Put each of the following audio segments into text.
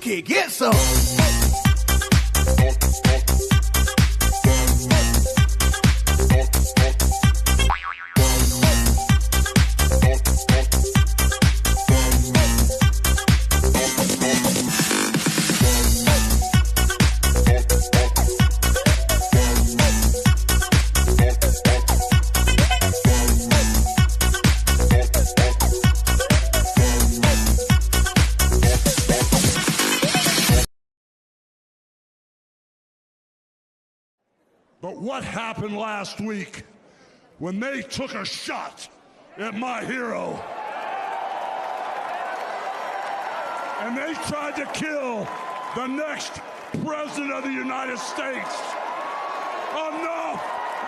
Nikki, get some. But what happened last week when they took a shot at my hero and they tried to kill the next president of the United States? Enough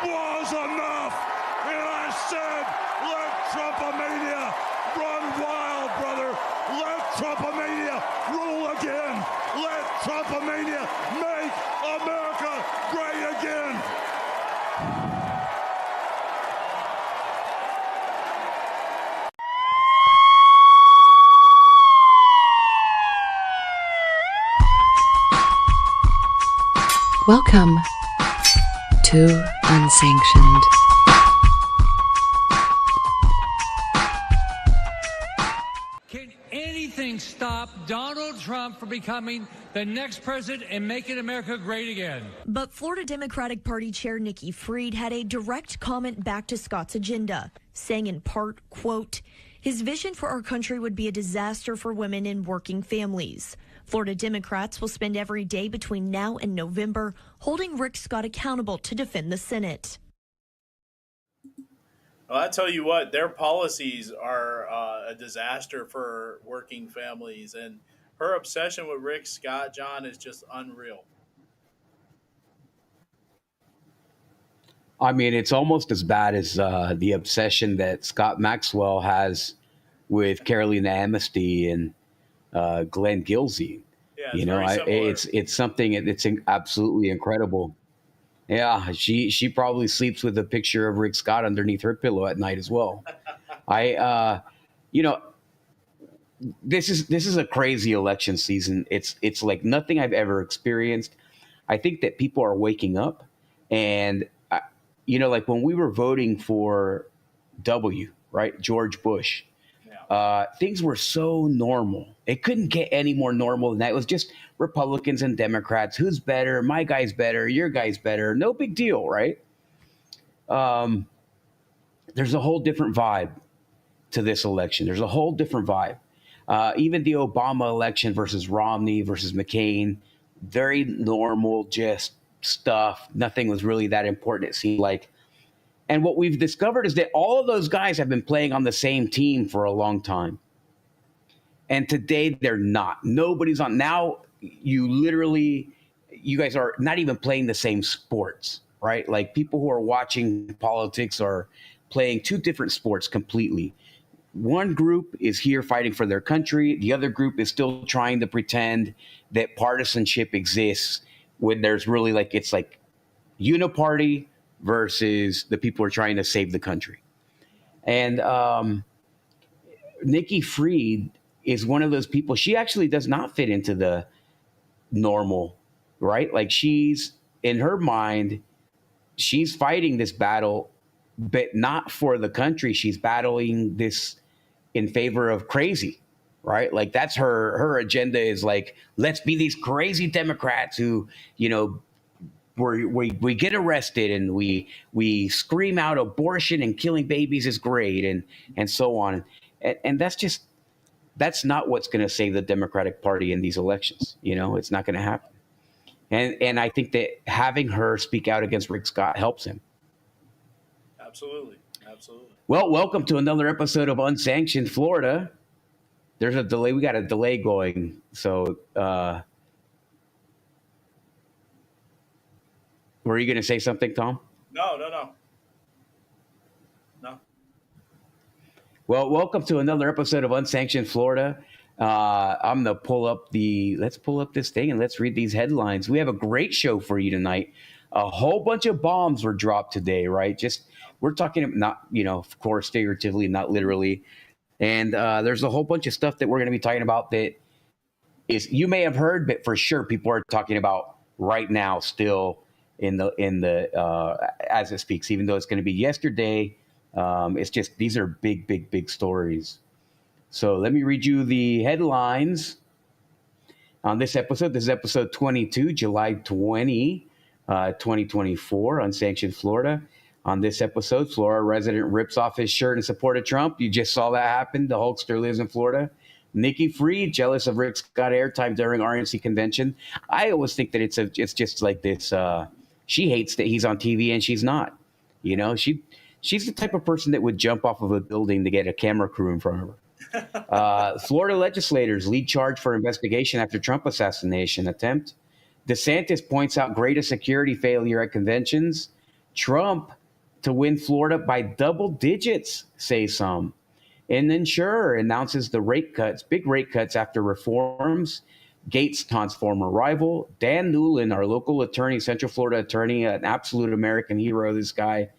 was enough. And I said, let Trumpomania run wild, brother. Let Trumpomania rule again. Let Trumpomania make America great again. Welcome to Unsanctioned. Can anything stop Donald Trump from becoming the next president and making America great again? But Florida Democratic Party Chair Nikki Fried had a direct comment back to Scott's agenda, saying in part, quote, his vision for our country would be a disaster for women and working families. Florida Democrats will spend every day between now and November holding Rick Scott accountable to defend the Senate. Well, I tell you what, their policies are a disaster for working families, and her obsession with Rick Scott, John, is just unreal. I mean, it's almost as bad as the obsession that Scott Maxwell has with Carolina Amnesty and Glenn Gilsey. Yeah, you know, it's something. It's absolutely incredible. Yeah, she probably sleeps with a picture of Rick Scott underneath her pillow at night as well. You know, this is a crazy election season. It's like nothing I've ever experienced. I think that people are waking up, and you know, like when we were voting for George Bush. Things were so normal. It couldn't get any more normal than that. It was just Republicans and Democrats. Who's better? My guy's better. Your guy's better. No big deal, right? There's a whole different vibe to this election. There's a whole different vibe. Even the Obama election versus Romney versus McCain, very normal, just stuff. Nothing was really that important, it seemed like. And what we've discovered is that all of those guys have been playing on the same team for a long time. And today they're not. Nobody's on. Now you guys are not even playing the same sports, right? Like people who are watching politics are playing two different sports completely. One group is here fighting for their country. The other group is still trying to pretend that partisanship exists when there's really it's like uniparty versus the people who are trying to save the country. And Nikki Fried is one of those people. She actually does not fit into the normal, right? Like she's, in her mind, she's fighting this battle, but not for the country. She's battling this in favor of crazy, right? Like that's her agenda is like, let's be these crazy Democrats who, you know, we get arrested and we scream out abortion and killing babies is great and so on. And that's not what's going to save the Democratic Party in these elections. You know, it's not going to happen. And I think that having her speak out against Rick Scott helps him. Absolutely. Well, welcome to another episode of Unsanctioned Florida. There's a delay. We got a delay going. So, were you going to say something, Tom? No. Well, welcome to another episode of Unsanctioned Florida. I'm going to let's pull up this thing and let's read these headlines. We have a great show for you tonight. A whole bunch of bombs were dropped today, right? We're talking not, of course, figuratively, not literally. And there's a whole bunch of stuff that we're going to be talking about that is you may have heard, but for sure people are talking about right now still in the as it speaks, even though it's going to be yesterday. It's just these are big stories. So let me read you the headlines on this episode. This is episode 22, July 20, 2024, Unsanctioned Florida. On this episode, Florida resident rips off his shirt in support of Trump. You just saw that happen. The Hulkster lives in Florida. Nikki Fried, jealous of Rick Scott airtime during RNC convention. I always think that it's just like this. She hates that he's on TV and she's not. You know, she's the type of person that would jump off of a building to get a camera crew in front of her. Florida legislators lead charge for investigation after Trump assassination attempt. DeSantis points out greatest security failure at conventions. Trump to win Florida by double digits, say some. And Insurer announces the rate cuts, big rate cuts after reforms. Gaetz taunts former rival. Dan Newlin, our local attorney, Central Florida attorney, an absolute American hero, this guy,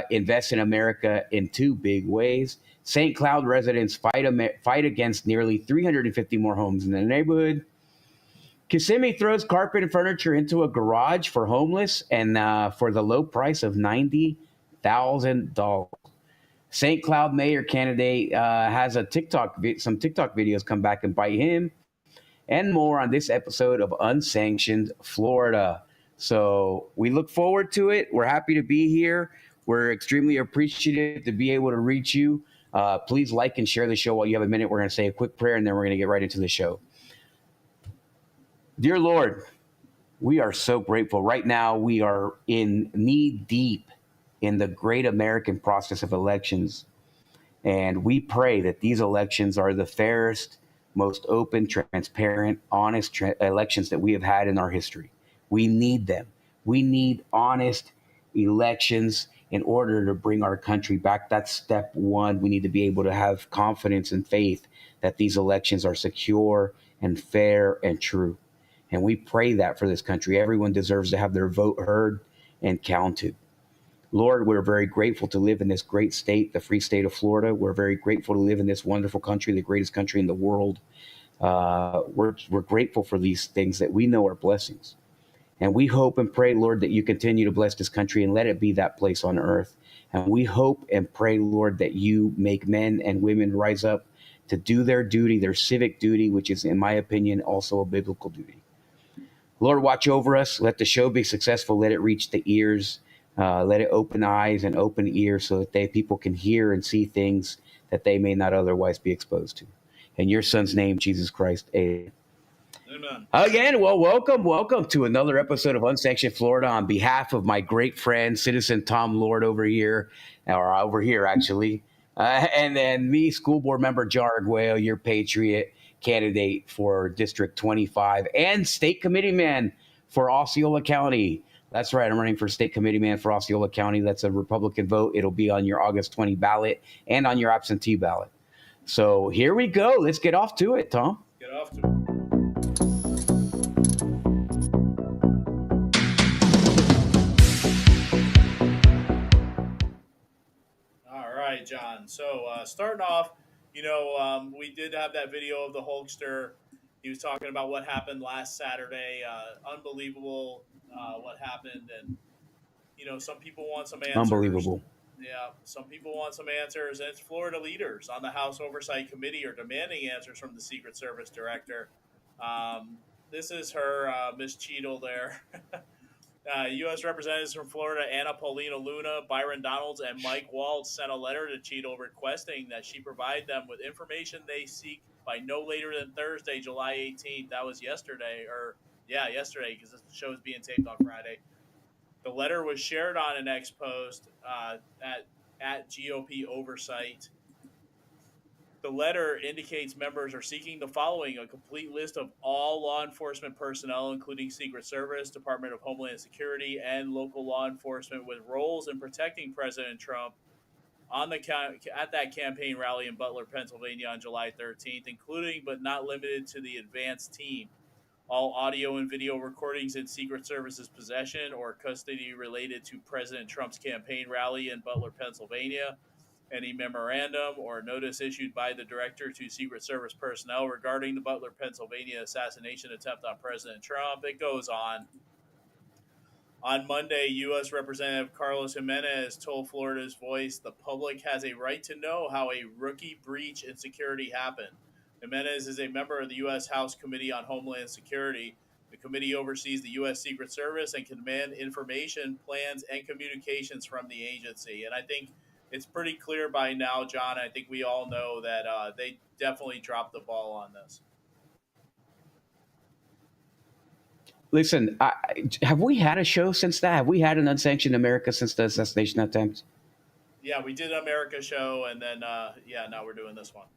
invests in America in two big ways. St. Cloud residents fight against nearly 350 more homes in the neighborhood. Kissimmee throws carpet and furniture into a garage for homeless and for the low price of $90,000. St. Cloud mayor candidate has some TikTok videos come back and bite him, and more on this episode of Unsanctioned Florida. So we look forward to it. We're happy to be here. We're extremely appreciative to be able to reach you. Please like and share the show while you have a minute. We're going to say a quick prayer, and then we're going to get right into the show. Dear Lord, we are so grateful. Right now, we are in knee deep in the great American process of elections. And we pray that these elections are the fairest, most open, transparent, honest elections that we have had in our history. We need them. We need honest elections in order to bring our country back. That's step one. We need to be able to have confidence and faith that these elections are secure and fair and true. And we pray that for this country. Everyone deserves to have their vote heard and counted. Lord, we're very grateful to live in this great state, the free state of Florida. We're very grateful to live in this wonderful country, the greatest country in the world. We're grateful for these things that we know are blessings. And we hope and pray, Lord, that you continue to bless this country and let it be that place on earth. And we hope and pray, Lord, that you make men and women rise up to do their duty, their civic duty, which is, in my opinion, also a biblical duty. Lord, watch over us. Let the show be successful. Let it reach the ears. Let it open eyes and open ears so that people can hear and see things that they may not otherwise be exposed to. In your son's name, Jesus Christ, amen. Amen. Again, well, welcome to another episode of Unsanctioned Florida. On behalf of my great friend, Citizen Tom Lord over here actually, and then me, school board member John Arguello, your patriot candidate for District 25 and state committee man for Osceola County. That's right. I'm running for state committee man for Osceola County. That's a Republican vote. It'll be on your August 20 ballot and on your absentee ballot. So here we go. Let's get off to it, Tom. Get off to it. All right, John. So starting off, we did have that video of the Hulkster. He was talking about what happened last Saturday. Unbelievable what happened. And, some people want some answers. Unbelievable. Yeah, some people want some answers. And it's Florida leaders on the House Oversight Committee are demanding answers from the Secret Service director. This is her, Miss Cheadle there. U.S. Representatives from Florida, Anna Paulina Luna, Byron Donalds, and Mike Waltz sent a letter to Cheadle requesting that she provide them with information they seek by no later than Thursday, July 18th. That was yesterday, yesterday, because the show is being taped on Friday. The letter was shared on an X post at GOP Oversight. The letter indicates members are seeking the following: a complete list of all law enforcement personnel, including Secret Service, Department of Homeland Security, and local law enforcement with roles in protecting President Trump at that campaign rally in Butler, Pennsylvania on July 13th, including but not limited to the advanced team. All audio and video recordings in Secret Service's possession or custody related to President Trump's campaign rally in Butler, Pennsylvania. any memorandum or notice issued by the director to Secret Service personnel regarding the Butler, Pennsylvania assassination attempt on President Trump. It goes on. On Monday, U.S. Representative Carlos Jimenez told Florida's Voice the public has a right to know how a rookie breach in security happened. Jimenez is a member of the U.S. House Committee on Homeland Security. The committee oversees the U.S. Secret Service and can demand information, plans, and communications from the agency. And I think it's pretty clear by now, John. I think we all know that they definitely dropped the ball on this. Listen, have we had a show since that? Have we had an Unsanctioned America since the assassination attempt? Yeah, we did America show, and then now we're doing this one.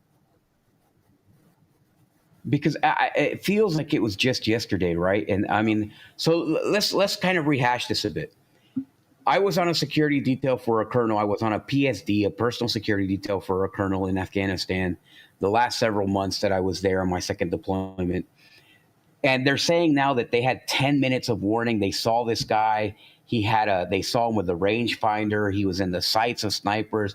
Because it feels like it was just yesterday, right? And I mean, so let's kind of rehash this a bit. I was on a security detail for a colonel. I was on a PSD, a personal security detail for a colonel in Afghanistan the last several months that I was there on my second deployment. And they're saying now that they had 10 minutes of warning. They saw this guy. They saw him with a rangefinder. He was in the sights of snipers.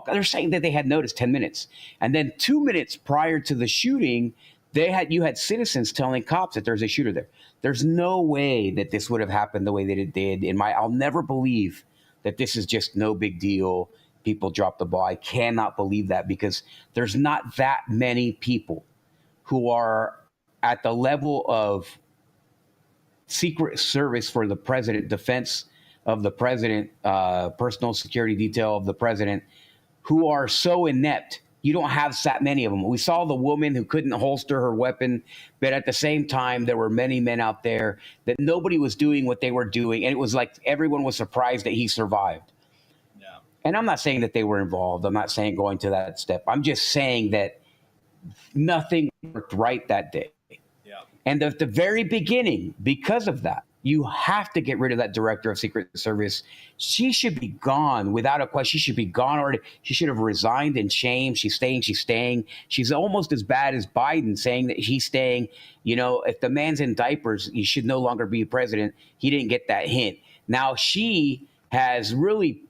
They're saying that they had noticed 10 minutes. And then 2 minutes prior to the shooting, you had citizens telling cops that there's a shooter there. There's no way that this would have happened the way that it did. I'll never believe that this is just no big deal. People dropped the ball. I cannot believe that, because there's not that many people who are at the level of Secret Service for the president, defense of the president, personal security detail of the president, who are so inept. You don't have that many of them. We saw the woman who couldn't holster her weapon, but at the same time, there were many men out there that nobody was doing what they were doing. And it was like everyone was surprised that he survived. Yeah. And I'm not saying that they were involved. I'm not saying going to that step. I'm just saying that nothing worked right that day. Yeah. And at the very beginning, because of that, you have to get rid of that director of Secret Service. She should be gone without a question. She should be gone already. She should have resigned in shame. She's staying. She's staying. She's almost as bad as Biden, saying that he's staying. You know, if the man's in diapers, he should no longer be president. He didn't get that hint. Now she has really,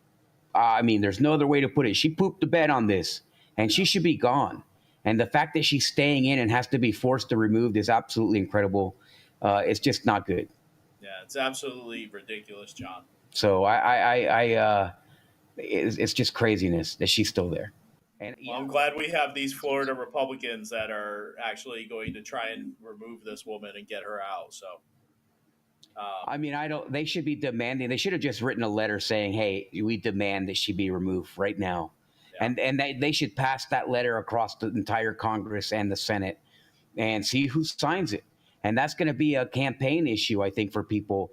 there's no other way to put it. She pooped the bed on this, and she should be gone. And the fact that she's staying in and has to be forced to removed is absolutely incredible. It's just not good. Yeah, it's absolutely ridiculous, John. So it's just craziness that she's still there. And well, I'm glad we have these Florida Republicans that are actually going to try and remove this woman and get her out. So, they should be demanding. They should have just written a letter saying, "Hey, we demand that she be removed right now," yeah. and they should pass that letter across the entire Congress and the Senate, and see who signs it. And that's going to be a campaign issue, I think, for people.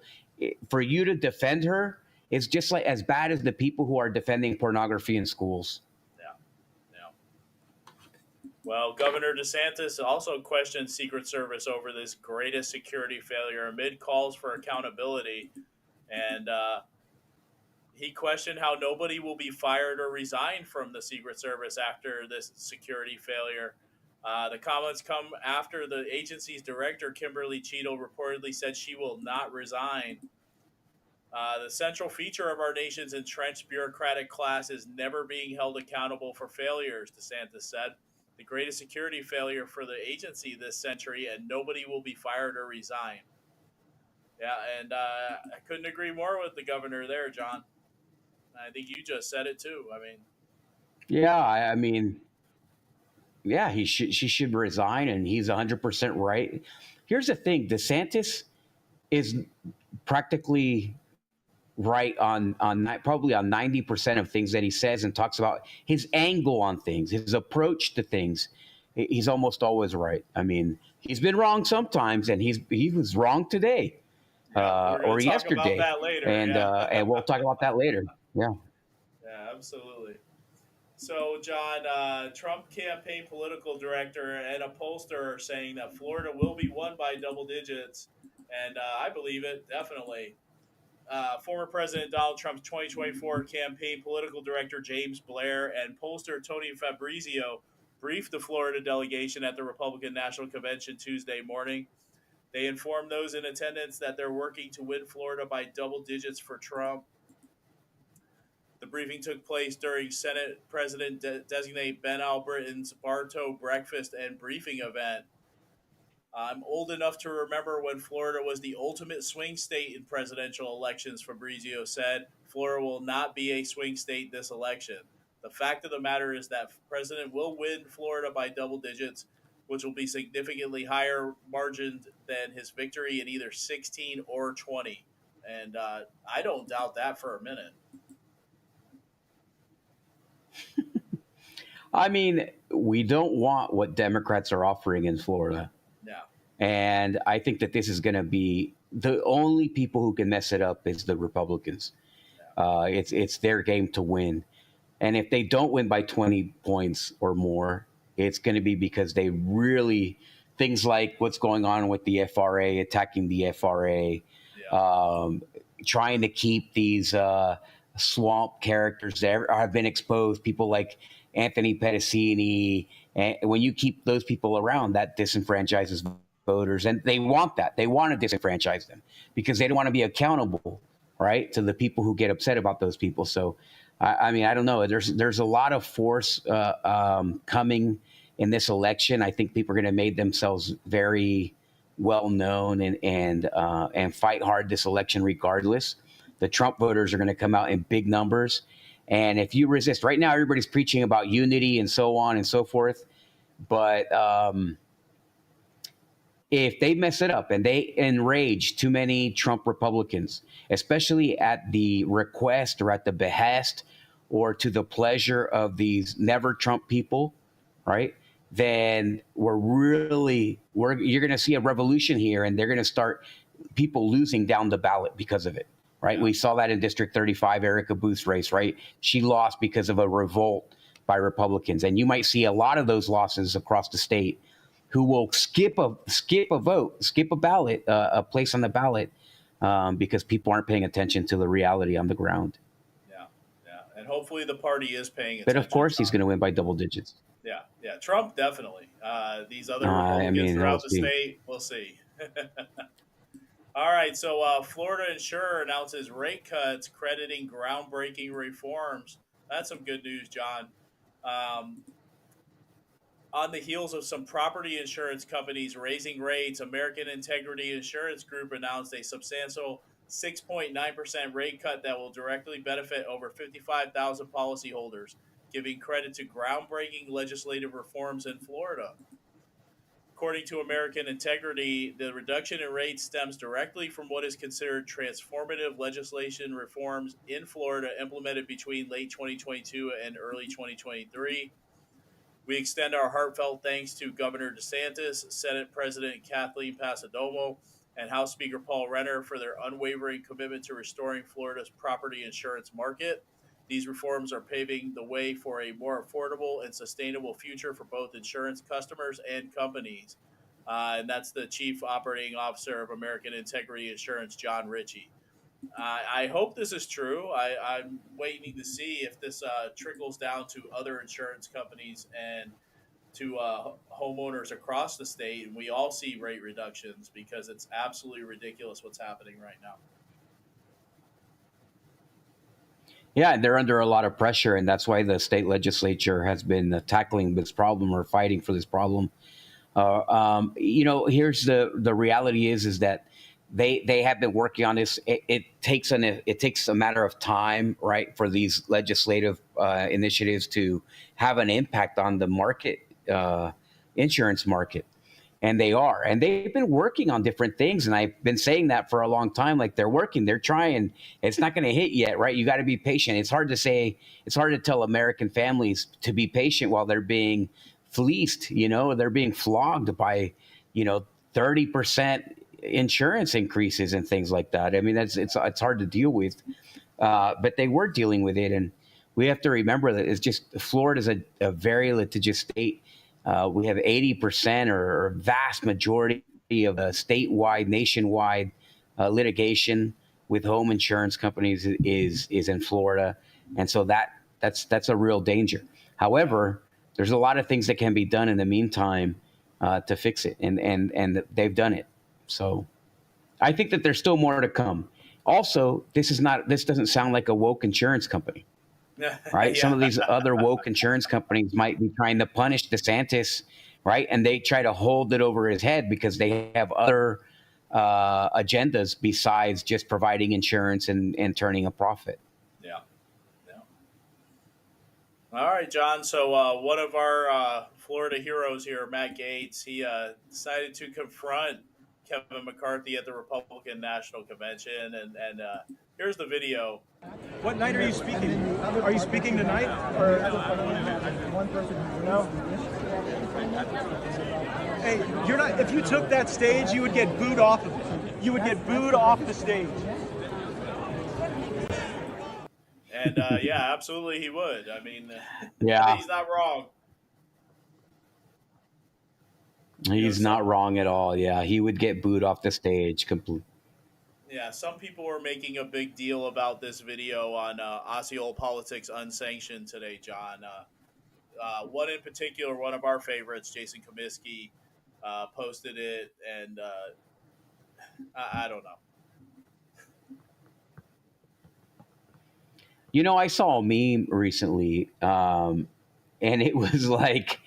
For you to defend her is just like as bad as the people who are defending pornography in schools. Yeah. Well, Governor DeSantis also questioned Secret Service over this greatest security failure amid calls for accountability. And he questioned how nobody will be fired or resigned from the Secret Service after this security failure. The comments come after the agency's director, Kimberly Cheadle, reportedly said she will not resign. The central feature of our nation's entrenched bureaucratic class is never being held accountable for failures, DeSantis said. The greatest security failure for the agency this century, and nobody will be fired or resign. Yeah, and I couldn't agree more with the governor there, John. I think you just said it too. Yeah, she should resign, and he's 100% right. Here's the thing: DeSantis is practically right on probably on 90% of things that he says and talks about. His angle on things, his approach to things, he's almost always right. He's been wrong sometimes, and he was wrong today or yesterday. About that later, and we'll talk about that later. Yeah. Yeah, absolutely. So, John, Trump campaign political director and a pollster are saying that Florida will be won by double digits, and I believe it, definitely. Former President Donald Trump's 2024 campaign political director James Blair and pollster Tony Fabrizio briefed the Florida delegation at the Republican National Convention Tuesday morning. They informed those in attendance that they're working to win Florida by double digits for Trump. The briefing took place during Senate President-designate Ben Albritton's Bartow breakfast and briefing event. I'm old enough to remember when Florida was the ultimate swing state in presidential elections, Fabrizio said. Florida will not be a swing state this election. The fact of the matter is that President will win Florida by double digits, which will be significantly higher margined than his victory in either 16 or 20. And I don't doubt that for a minute. I mean, we don't want what Democrats are offering in Florida. Yeah. And I think that this is going to be the only people who can mess it up is the Republicans. It's their game to win. And if they don't win by 20 points or more, it's going to be because they really, things like what's going on with the FRA, attacking the FRA, trying to keep these swamp characters that have been exposed, people like Anthony Pedicini. And when you keep those people around, that disenfranchises voters. And they want that. They want to disenfranchise them because they don't want to be accountable, right, to the people who get upset about those people. So, I mean, I don't know. There's a lot of force coming in this election. I think people are going to make themselves very well known and fight hard this election regardless. The Trump voters are going to come out in big numbers. And if you resist, right now everybody's preaching about unity and so on and so forth. But if they mess it up and they enrage too many Trump Republicans, especially at the request or at the behest or to the pleasure of these never Trump people, right? Then you're going to see a revolution here, and they're going to start people losing down the ballot because of it, right? We saw that in District 35, Erica Booth's race, right? She lost because of a revolt by Republicans, and you might see a lot of those losses across the state who will skip a vote, skip a ballot, a place on the ballot, because people aren't paying attention to the reality on the ground. Yeah, and hopefully the party is paying attention. But of course, he's going to win by double digits. Yeah, Trump definitely. These other Republicans throughout the state, we'll see. All right, so Florida Insurer announces rate cuts, crediting groundbreaking reforms. That's some good news, John. On the heels of some property insurance companies raising rates, American Integrity Insurance Group announced a substantial 6.9% rate cut that will directly benefit over 55,000 policyholders, giving credit to groundbreaking legislative reforms in Florida. According to American Integrity, the reduction in rates stems directly from what is considered transformative legislation reforms in Florida implemented between late 2022 and early 2023. We extend our heartfelt thanks to Governor DeSantis, Senate President Kathleen Passidomo, and House Speaker Paul Renner for their unwavering commitment to restoring Florida's property insurance market. These reforms are paving the way for a more affordable and sustainable future for both insurance customers and companies. And that's the Chief Operating Officer of American Integrity Insurance, John Ritchie. I hope this is true. I'm waiting to see if this trickles down to other insurance companies and to homeowners across the state. And we all see rate reductions because it's absolutely ridiculous what's happening right now. Yeah, they're under a lot of pressure, and that's why the state legislature has been tackling this problem or fighting for this problem. Here's the reality is that they have been working on this. It takes a matter of time, right, for these legislative initiatives to have an impact on the market, insurance market. And they've been working on different things. And I've been saying that for a long time, like they're working, they're trying. It's not going to hit yet, right? You got to be patient. It's hard to tell American families to be patient while they're being fleeced, they're being flogged by, 30% insurance increases and things like that. I mean, it's hard to deal with, but they were dealing with it. And we have to remember that it's just Florida's a very litigious state. We have 80% or vast majority of the statewide, nationwide litigation with home insurance companies is in Florida. And so that's a real danger. However, there's a lot of things that can be done in the meantime to fix it. And they've done it. So I think that there's still more to come. Also, this doesn't sound like a woke insurance company. right? Some of Yeah. these other woke insurance companies might be trying to punish DeSantis, right? And they try to hold it over his head because they have other agendas besides just providing insurance and turning a profit. Yeah. Yeah. All right, John. So one of our Florida heroes here, Matt Gaetz, he decided to confront Kevin McCarthy at the Republican National Convention, and here's the video. What night are you speaking? Are you speaking tonight? Or no? Hey, you're not. If you took that stage, you would get booed off of it. You would get booed off the stage. And yeah, absolutely, he would. I mean, Yeah. he's not wrong. He's not wrong at all. Yeah, he would get booed off the stage completely. Yeah, some people were making a big deal about this video on Osceola Politics Unsanctioned today, John. One in particular, one of our favorites, Jason Comiskey, posted it, and I don't know. You know, I saw a meme recently, and it was like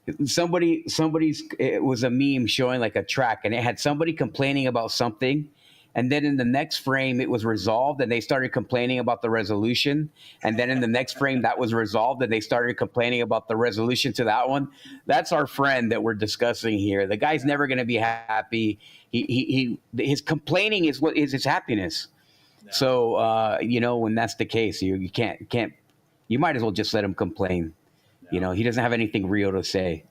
it was a meme showing like a track, and it had somebody complaining about something, and then in the next frame it was resolved, and they started complaining about the resolution, and then in the next frame that was resolved, and they started complaining about the resolution to that one. That's our friend that we're discussing here. The guy's never going to be happy. His complaining is what is his happiness. No. So you know, when that's the case, you can't. You might as well just let him complain. No. You know, he doesn't have anything real to say.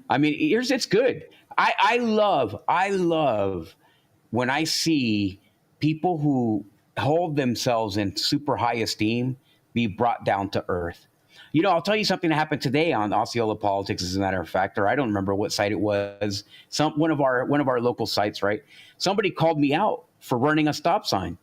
I mean, it's good. I love when I see people who hold themselves in super high esteem be brought down to earth. You know, I'll tell you something that happened today on Osceola Politics, as a matter of fact, or I don't remember what site it was. One of our local sites, right? Somebody called me out for running a stop sign.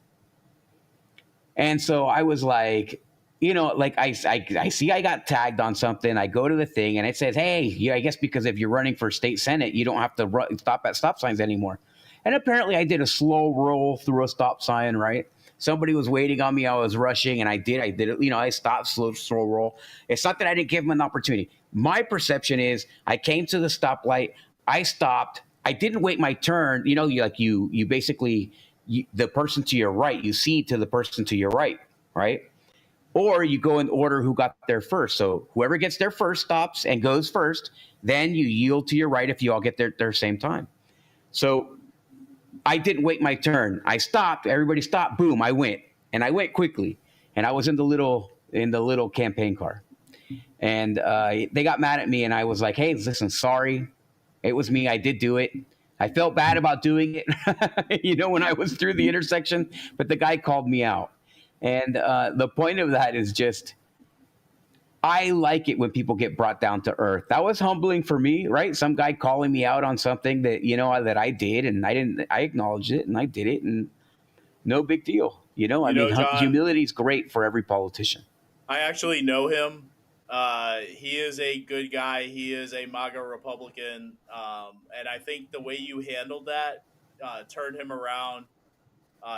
And so I was like, you know, like I see I got tagged on something. I go to the thing and it says, hey, yeah, I guess because if you're running for state senate, you don't have to stop at stop signs anymore. And apparently I did a slow roll through a stop sign, right? Somebody was waiting on me. I was rushing, and I did it. You know, I stopped, slow roll. It's not that I didn't give them an opportunity. My perception is I came to the stoplight. I stopped. I didn't wait my turn. You know, you basically, the person to your right, you cede to the person to your right, right? Or you go in order who got there first. So whoever gets there first stops and goes first. Then you yield to your right if you all get there same time. So I didn't wait my turn. I stopped. Everybody stopped. Boom! I went, and I went quickly. And I was in the little campaign car, and they got mad at me. And I was like, "Hey, listen, sorry, it was me. I did do it. I felt bad about doing it, you know, when I was through the intersection. But the guy called me out, and the point of that is just, I like it when people get brought down to earth. That was humbling for me, right? Some guy calling me out on something that, you know, that I did, and I acknowledged it, and I did it, and no big deal. You know, I mean, John, humility is great for every politician. I actually know him. He is a good guy. He is a MAGA Republican. And I think the way you handled that turned him around.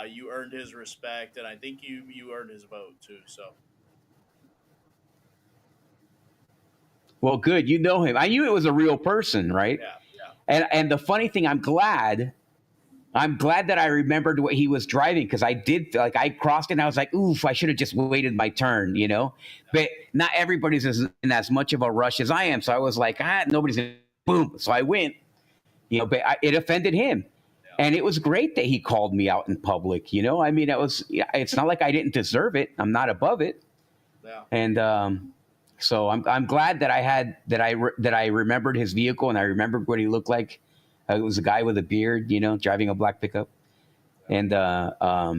You earned his respect, and I think you earned his vote too. So. Well, good. You know him. I knew it was a real person, right? Yeah. And the funny thing, I'm glad that I remembered what he was driving, because I crossed it and I was like, oof, I should have just waited my turn, you know? But not everybody's in as much of a rush as I am. So I was like, nobody's in, boom. So I went, you know, but it offended him. Yeah. And it was great that he called me out in public, you know? I mean, it's not like I didn't deserve it. I'm not above it. Yeah. And, so I'm glad that I remembered his vehicle, and I remembered what he looked like. It was a guy with a beard, you know, driving a black pickup. And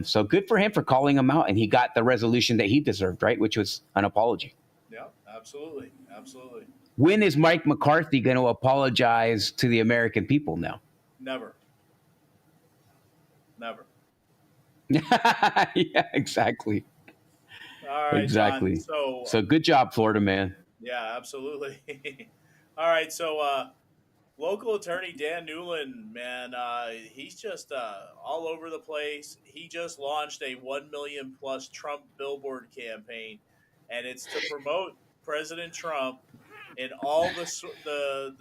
so good for him for calling him out, and he got the resolution that he deserved, right, which was an apology. Yeah, absolutely. When is Mike McCarthy going to apologize to the American people now? Never. Yeah, exactly. All right, exactly. John, so good job, Florida man. Yeah, absolutely. All right, so Local attorney Dan Newlin, man, he's just all over the place. He just launched a 1 million plus Trump billboard campaign, and it's to promote President Trump in all the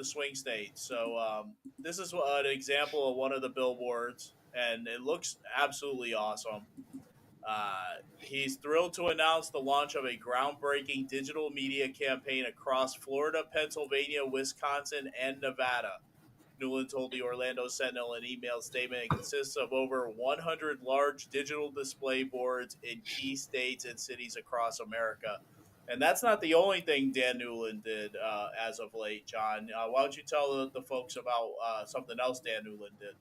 swing states. So this is an example of one of the billboards, and it looks absolutely awesome. He's thrilled to announce the launch of a groundbreaking digital media campaign across Florida, Pennsylvania, Wisconsin, and Nevada. Newlin told the Orlando Sentinel in an emailed statement it consists of over 100 large digital display boards in key states and cities across America. And that's not the only thing Dan Newlin did as of late, John. Why don't you tell the folks about something else Dan Newlin did?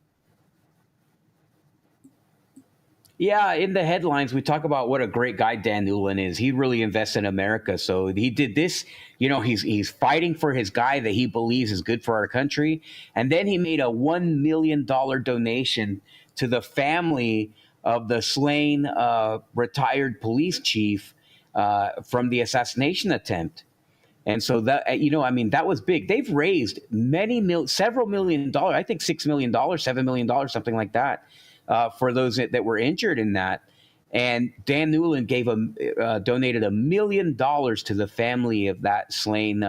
Yeah, in the headlines, we talk about what a great guy Dan Newlin is. He really invests in America. So he did this, he's fighting for his guy that he believes is good for our country. And then he made a $1 million donation to the family of the slain retired police chief from the assassination attempt. And so that, that was big. They've raised several $1 million, I think $6 million, $7 million, something like that. For those that were injured in that. And Dan Newlin donated $1 million to the family of that slain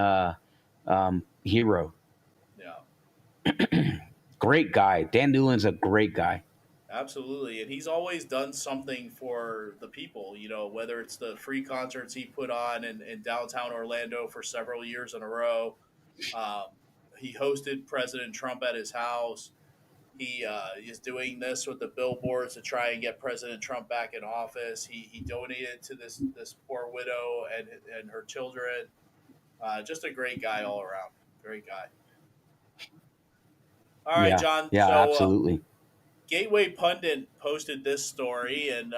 hero. Yeah. Great guy. Dan Newlin's a great guy. Absolutely. And he's always done something for the people, whether it's the free concerts he put on in downtown Orlando for several years in a row. He hosted President Trump at his house. He is doing this with the billboards to try and get President Trump back in office. He donated to this poor widow and her children. Just a great guy all around. Great guy. All right, John. Yeah, so, absolutely. Gateway Pundit posted this story and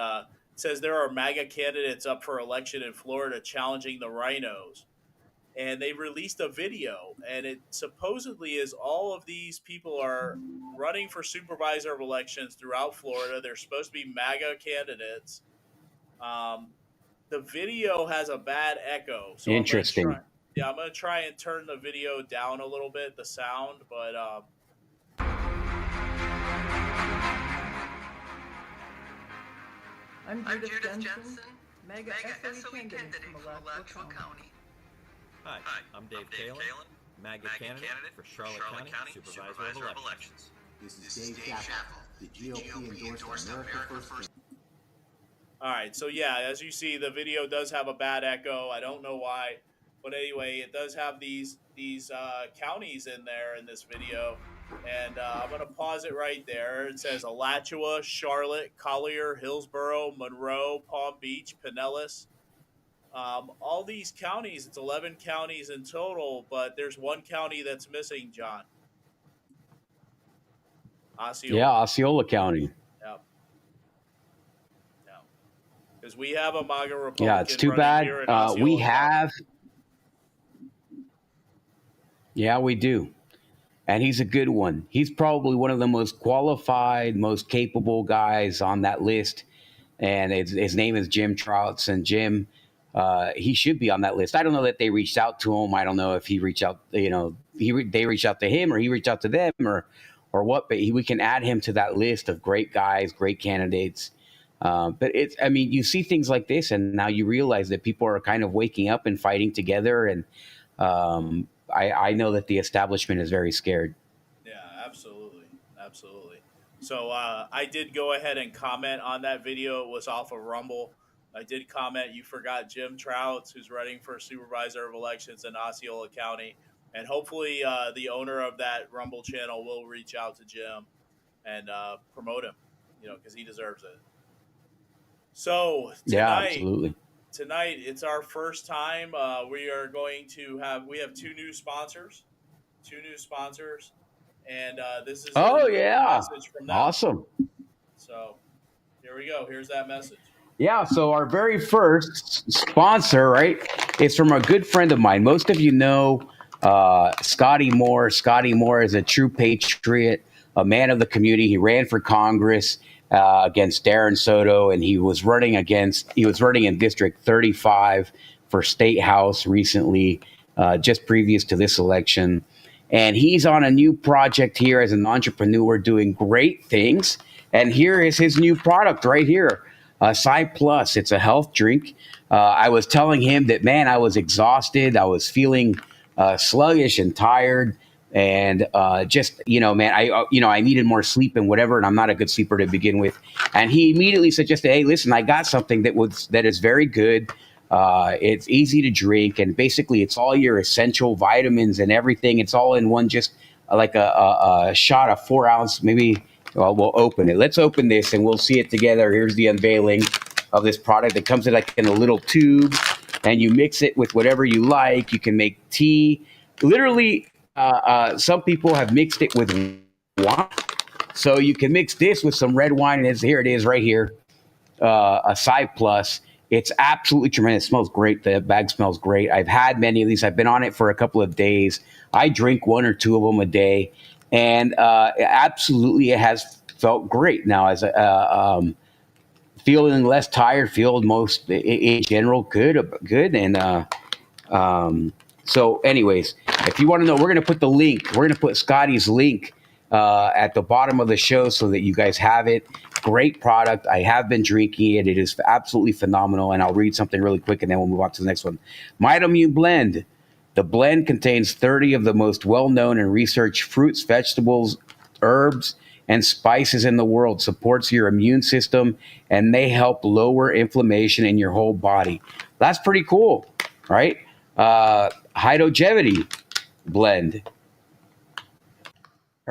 says there are MAGA candidates up for election in Florida challenging the rhinos. And they released a video, and it supposedly is all of these people are running for supervisor of elections throughout Florida. They're supposed to be MAGA candidates. The video has a bad echo. So Interesting. I'm going to try and turn the video down a little bit, the sound, but I'm Judith Jensen, MAGA SOE candidate from Alachua County. Hi, I'm Dave Kalin, MAGA candidate for Charlotte County, Supervisor of Elections. This is Dave Chappell, the GOP endorsed America First. All right, so yeah, as you see, the video does have a bad echo. I don't know why, but anyway, it does have these counties in there in this video, and I'm going to pause it right there. It says Alachua, Charlotte, Collier, Hillsborough, Monroe, Palm Beach, Pinellas. All these counties, it's 11 counties in total, but there's one county that's missing, John. Osceola. Yeah, Osceola County. Yep. Because we have a MAGA Republican. Yeah, it's too bad. We have. Yeah, we do. And he's a good one. He's probably one of the most qualified, most capable guys on that list. And his name is Jim Trouts. And Jim, he should be on that list. I don't know that they reached out to him. I don't know if he reached out, they reached out to him or he reached out to them or what. But we can add him to that list of great guys, great candidates. But you see things like this, and now you realize that people are kind of waking up and fighting together. And I know that the establishment is very scared. Yeah, absolutely. So I did go ahead and comment on that video. It was off of Rumble. I did comment, you forgot Jim Trouts, who's running for supervisor of elections in Osceola County. And hopefully the owner of that Rumble channel will reach out to Jim and promote him, because he deserves it. So absolutely. Tonight, it's our first time. We have two new sponsors. And this is a message from them. Awesome. So here we go. Here's that message. Yeah, so our very first sponsor, right, is from a good friend of mine. Most of you know Scotty Moore. Scotty Moore is a true patriot, a man of the community. He ran for Congress against Darren Soto, and he was running in District 35 for State House recently, just previous to this election. And he's on a new project here as an entrepreneur doing great things. And here is his new product right here, Psy Plus. It's a health drink. I was telling him that, man, I was exhausted. I was feeling sluggish and tired. And just, man, I needed more sleep and whatever. And I'm not a good sleeper to begin with. And he immediately suggested, hey, listen, I got something that is very good. It's easy to drink, and basically it's all your essential vitamins and everything. It's all in one, just like a shot of 4 ounce. Maybe we'll open it. Let's open this and we'll see it together. Here's the unveiling of this product. It comes in like in a little tube, and you mix it with whatever you like. You can make tea. Literally, some people have mixed it with wine. So you can mix this with some red wine, and here it is right here, a Psy Plus. It's absolutely tremendous. It smells great. The bag smells great. I've had many of these. I've been on it for a couple of days. I drink 1 or 2 of them a day, and absolutely it has felt great. Now, as feeling less tired, feel most in general good. And so anyways, if you want to know, we're going to put the link. We're going to put Scotty's link at the bottom of the show so that you guys have it. Great product. I have been drinking it. It is absolutely phenomenal. And I'll read something really quick, and then we'll move on to the next one. Mitomune Blend. The blend contains 30 of the most well-known and researched fruits, vegetables, herbs, and spices in the world. Supports your immune system, and they help lower inflammation in your whole body. That's pretty cool, right? Hydrogevity Blend.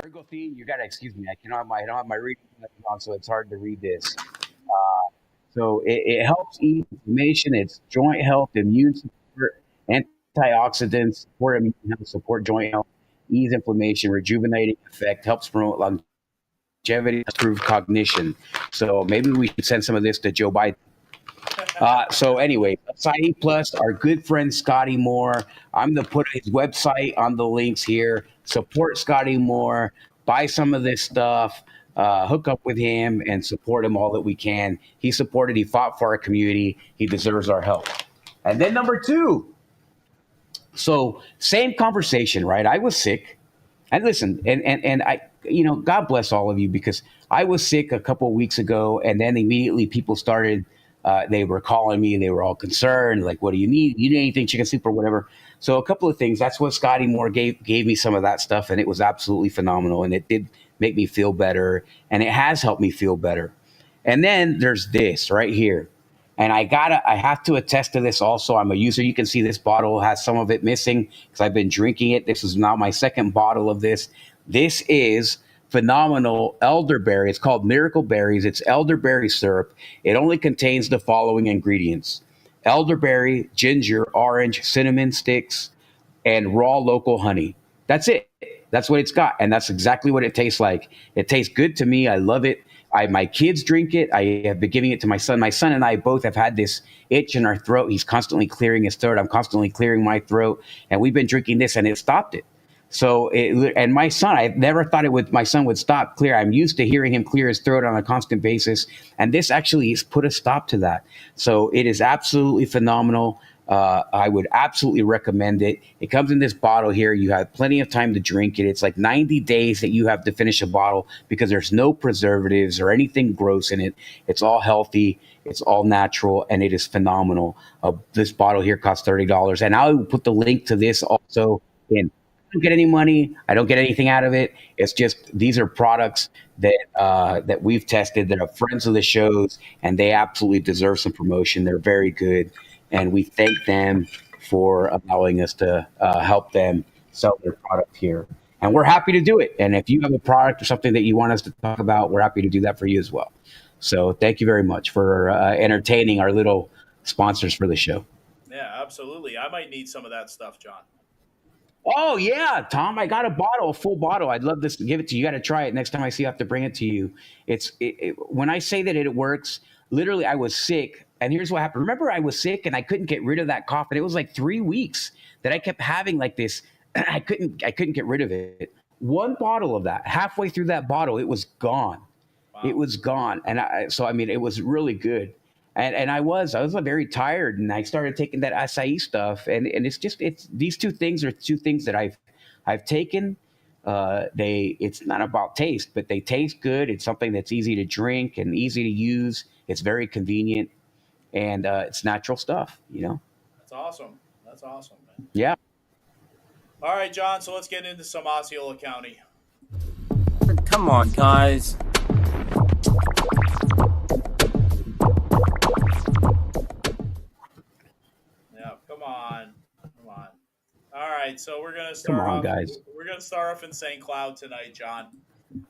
Ergothine, you gotta excuse me. I don't have my reading on, so it's hard to read this. So it helps ease inflammation. It's joint health, immune support, antioxidants, support immune health, support joint health, ease inflammation, rejuvenating effect, helps promote longevity, improve cognition. So maybe we should send some of this to Joe Biden. So anyway, Psy Plus, our good friend Scotty Moore. I'm going to put his website on the links here. Support Scotty Moore. Buy some of this stuff. Hook up with him and support him all that we can. He fought for our community. He deserves our help. And then number 2. So same conversation, right? I was sick. And listen, and I, God bless all of you, because I was sick a couple of weeks ago, and then immediately people started they were calling me, and they were all concerned, like, what do you need? You need anything, chicken soup or whatever? So a couple of things. That's what Scotty Moore gave me some of that stuff, and it was absolutely phenomenal, and it did make me feel better, and it has helped me feel better. And then there's this right here. And I have to attest to this also. I'm a user. You can see this bottle has some of it missing because I've been drinking it. This is now my second bottle of this. This is phenomenal elderberry. It's called Miracle Berries. It's elderberry syrup. It only contains the following ingredients: elderberry, ginger, orange, cinnamon sticks, and raw local honey. That's it. That's what it's got. And that's exactly what it tastes like. It tastes good to me. I love it. My kids drink it. I have been giving it to my son. My son and I both have had this itch in our throat. He's constantly clearing his throat. I'm constantly clearing my throat. And we've been drinking this, and it stopped it. So, and my son, I never thought my son would stop clear. I'm used to hearing him clear his throat on a constant basis. And this actually has put a stop to that. So it is absolutely phenomenal. I would absolutely recommend it. It comes in this bottle here. You have plenty of time to drink it. It's like 90 days that you have to finish a bottle because there's no preservatives or anything gross in it. It's all healthy. It's all natural, and it is phenomenal. This bottle here costs $30. And I'll put the link to this also in. I don't get any money. I don't get anything out of it. It's just, these are products that we've tested that are friends of the shows, and they absolutely deserve some promotion. They're very good. And we thank them for allowing us to help them sell their product here. And we're happy to do it. And if you have a product or something that you want us to talk about, we're happy to do that for you as well. So thank you very much for entertaining our little sponsors for the show. Yeah, absolutely. I might need some of that stuff, John. Oh, yeah, Tom, I got a full bottle. I'd love to give it to you. You got to try it next time I see you. I have to bring it to you. When I say that it works, literally, I was sick. And here's what happened. Remember, I was sick and I couldn't get rid of that cough. And it was like 3 weeks that I kept having like this. I couldn't get rid of it. One bottle of that, halfway through that bottle, it was gone. Wow. It was gone. And it was really good. And I was very tired, and I started taking that acai stuff. And it's these two things are two things that I've I've taken. It's not about taste, but they taste good. It's something that's easy to drink and easy to use. It's very convenient, and it's natural stuff. That's awesome. That's awesome, man. Yeah. All right, John. So let's get into some Osceola County. Come on, guys. Yeah, come on. All right, so we're gonna start Come on, off. guys. We're gonna start off in St. Cloud tonight, John,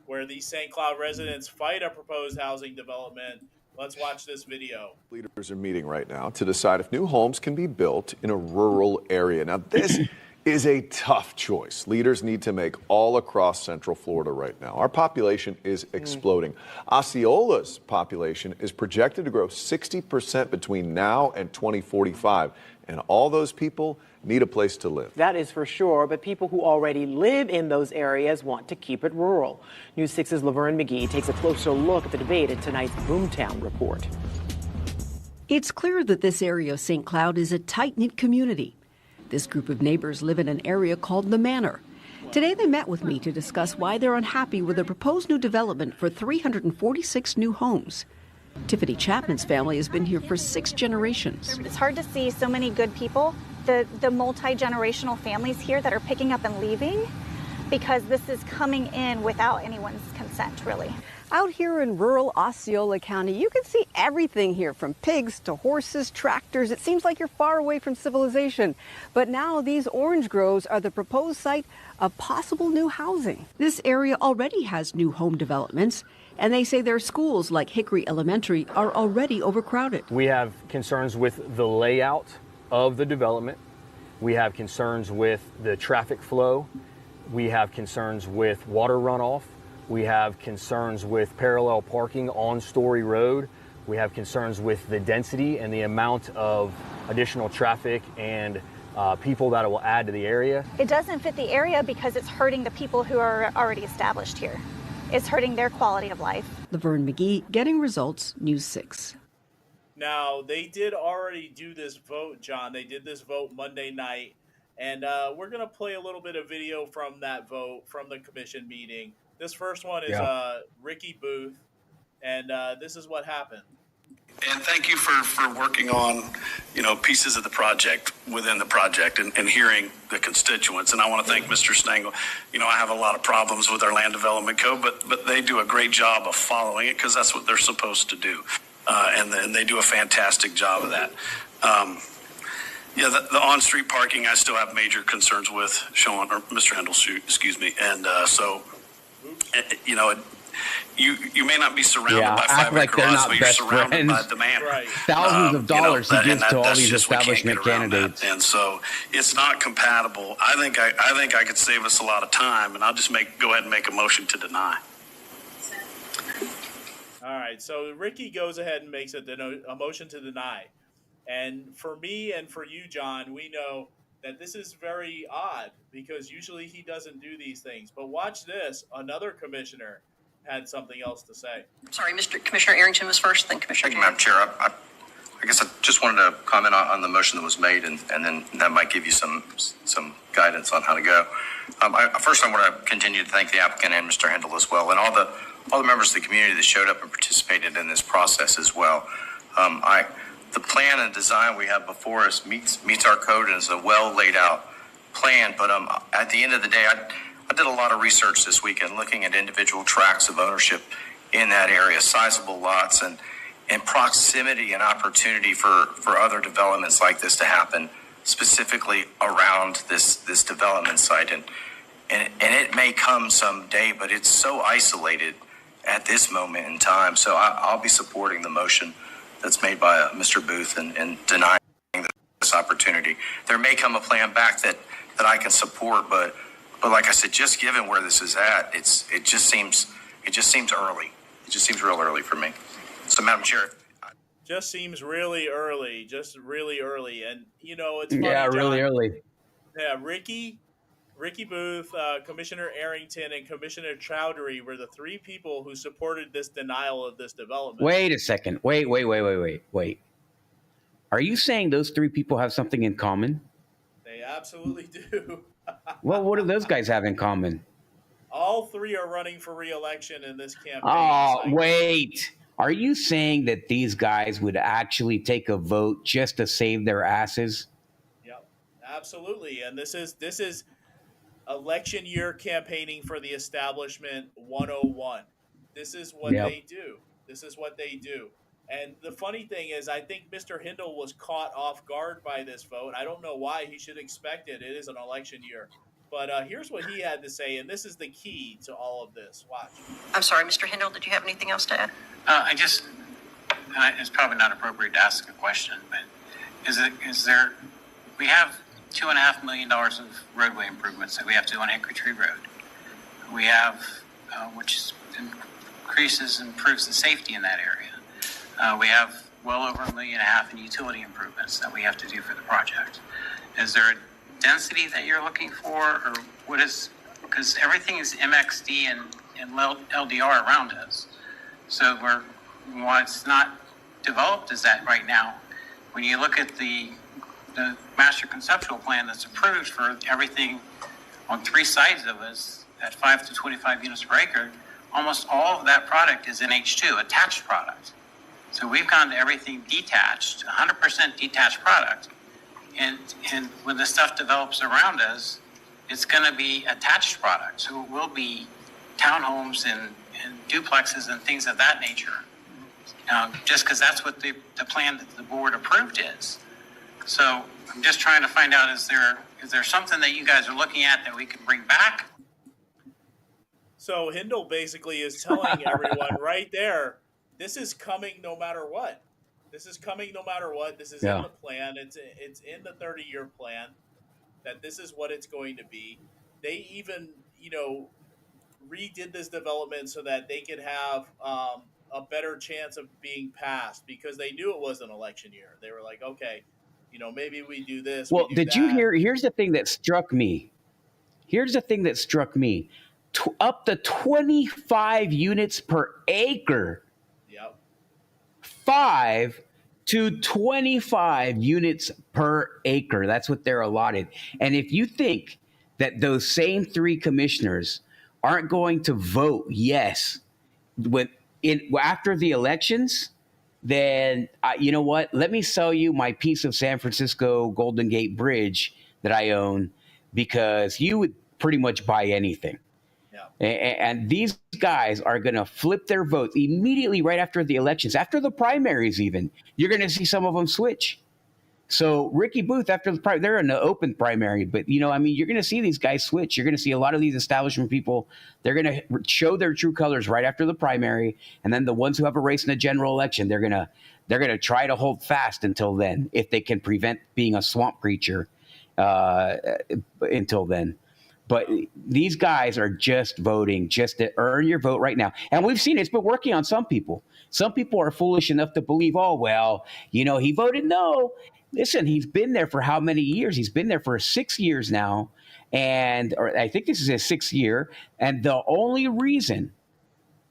where the St. Cloud residents fight a proposed housing development. Let's watch this video. Leaders are meeting right now to decide if new homes can be built in a rural area. Now, this is a tough choice. Leaders need to make all across Central Florida right now. Our population is exploding. Osceola's population is projected to grow 60% between now and 2045. And all those people need a place to live. That is for sure, but people who already live in those areas want to keep it rural. News 6's Laverne McGee takes a closer look at the debate in tonight's Boomtown Report. It's clear that this area of St. Cloud is a tight-knit community. This group of neighbors live in an area called the Manor. Today they met with me to discuss why they're unhappy with the proposed new development for 346 new homes. Tiffany Chapman's family has been here for 6 generations. It's hard to see so many good people, the multi-generational families here that are picking up and leaving, because this is coming in without anyone's consent, really. Out here in rural Osceola County, you can see everything here, from pigs to horses, tractors. It seems like you're far away from civilization. But now these orange groves are the proposed site of possible new housing. This area already has new home developments, and they say their schools, like Hickory Elementary, are already overcrowded. We have concerns with the layout of the development. We have concerns with the traffic flow. We have concerns with water runoff. We have concerns with parallel parking on Story Road. We have concerns with the density and the amount of additional traffic and people that it will add to the area. It doesn't fit the area because it's hurting the people who are already established here. It's hurting their quality of life. Laverne McGee, Getting Results, News 6. Now, they did already do this vote, John. They did this vote Monday night, and we're going to play a little bit of video from that vote, from the commission meeting. This first one is Ricky Booth, and this is what happened. And thank you for working on, pieces of the project within the project and hearing the constituents. And I want to thank Mr. Stengel. I have a lot of problems with our land development code, but they do a great job of following it because that's what they're supposed to do. And they do a fantastic job of that. The on-street parking, I still have major concerns with, Sean, or Mr. Handel, excuse me. And you may not be surrounded by 5 acre lots, but you're surrounded by demand. Right. Thousands of dollars he gives to all these establishment candidates. And so it's not compatible. I think I could save us a lot of time, and I'll just go ahead and make a motion to deny. All right, so Ricky goes ahead and makes a motion to deny. And for me and for you, John, we know that this is very odd because usually he doesn't do these things. But watch this. Another commissioner had something else to say. Sorry, Commissioner Arrington was first, then Commissioner. Thank you, Madam Chair. I guess I just wanted to comment on the motion that was made, and then that might give you some guidance on how to go. First, I want to continue to thank the applicant and Mr. Handel as well, and all the members of the community that showed up and participated in this process as well. The plan and design we have before us meets our code and is a well laid out plan. But at the end of the day, I did a lot of research this weekend looking at individual tracts of ownership in that area, sizable lots, and proximity and opportunity for other developments like this to happen, specifically around this development site. And it may come someday, but it's so isolated at this moment in time. So I'll be supporting the motion that's made by Mr. Booth and denying this opportunity. There may come a plan back that I can support, but like I said, just given where this is at, it just seems early. It just seems real early for me. So, Madam Chair. Just seems really early. Just really early. And, it's funny, yeah, really John. early. Yeah, Ricky Booth, Commissioner Arrington, and Commissioner Chowdhury were the 3 people who supported this denial of this development. Wait a second. Wait. Are you saying those 3 people have something in common? They absolutely do. Well, what do those guys have in common? All three are running for re-election in this campaign. Oh, cycle. wait. Are you saying that these guys would actually take a vote just to save their asses? Yep, absolutely. And this is election year campaigning for the establishment 101. This is what Yep. they do. This is what they do. And the funny thing is, I think Mr. Hindle was caught off guard by this vote. I don't know why. He should expect it. It is an election year. But here's what he had to say, and this is the key to all of this. Watch. I'm sorry, Mr. Hindle, did you have anything else to add? It's probably not appropriate to ask a question, but we have $2.5 million of roadway improvements that we have to do on Hickory Tree Road. We have, which improves the safety in that area. We have well over $1.5 million in utility improvements that we have to do for the project. Is there a density that you're looking for, or what is, because everything is MXD and LDR around us. So what's not developed is that right now, when you look at the master conceptual plan that's approved for everything on three sides of us at 5 to 25 units per acre, almost all of that product is in H2, attached product. So we've gone to everything detached, 100% detached product. And when the stuff develops around us, it's going to be attached product. So it will be townhomes and duplexes and things of that nature. Just because that's what the plan that the board approved is. So I'm just trying to find out, is there something that you guys are looking at that we could bring back? So Hindle basically is telling everyone right there, this is coming no matter what. This is coming no matter what. This is in the plan. It's in the 30-year plan that this is what it's going to be. They even, redid this development so that they could have a better chance of being passed because they knew it was an election year. They were like, okay, maybe we do this. Well, we do did you that. hear? Here's the thing that struck me. Up to 25 units per acre. Yep. 5 to 25 units per acre. That's what they're allotted. And if you think that those same three commissioners aren't going to vote yes after the elections, then you know what? Let me sell you my piece of San Francisco Golden Gate Bridge that I own, because you would pretty much buy anything. Yeah. And these guys are going to flip their votes immediately right after the elections, after the primaries even. You're going to see some of them switch. So Ricky Booth, after the primary, they're in the open primary, but you're going to see these guys switch. You're going to see a lot of these establishment people. They're going to show their true colors right after the primary, and then the ones who have a race in the general election, they're going to try to hold fast until then, if they can prevent being a swamp creature until then. But these guys are just voting just to earn your vote right now. And we've seen it's been working on some people. Some people are foolish enough to believe, he voted no. Listen, he's been there for how many years? He's been there for 6 years now. Or I think this is his 6th year. And the only reason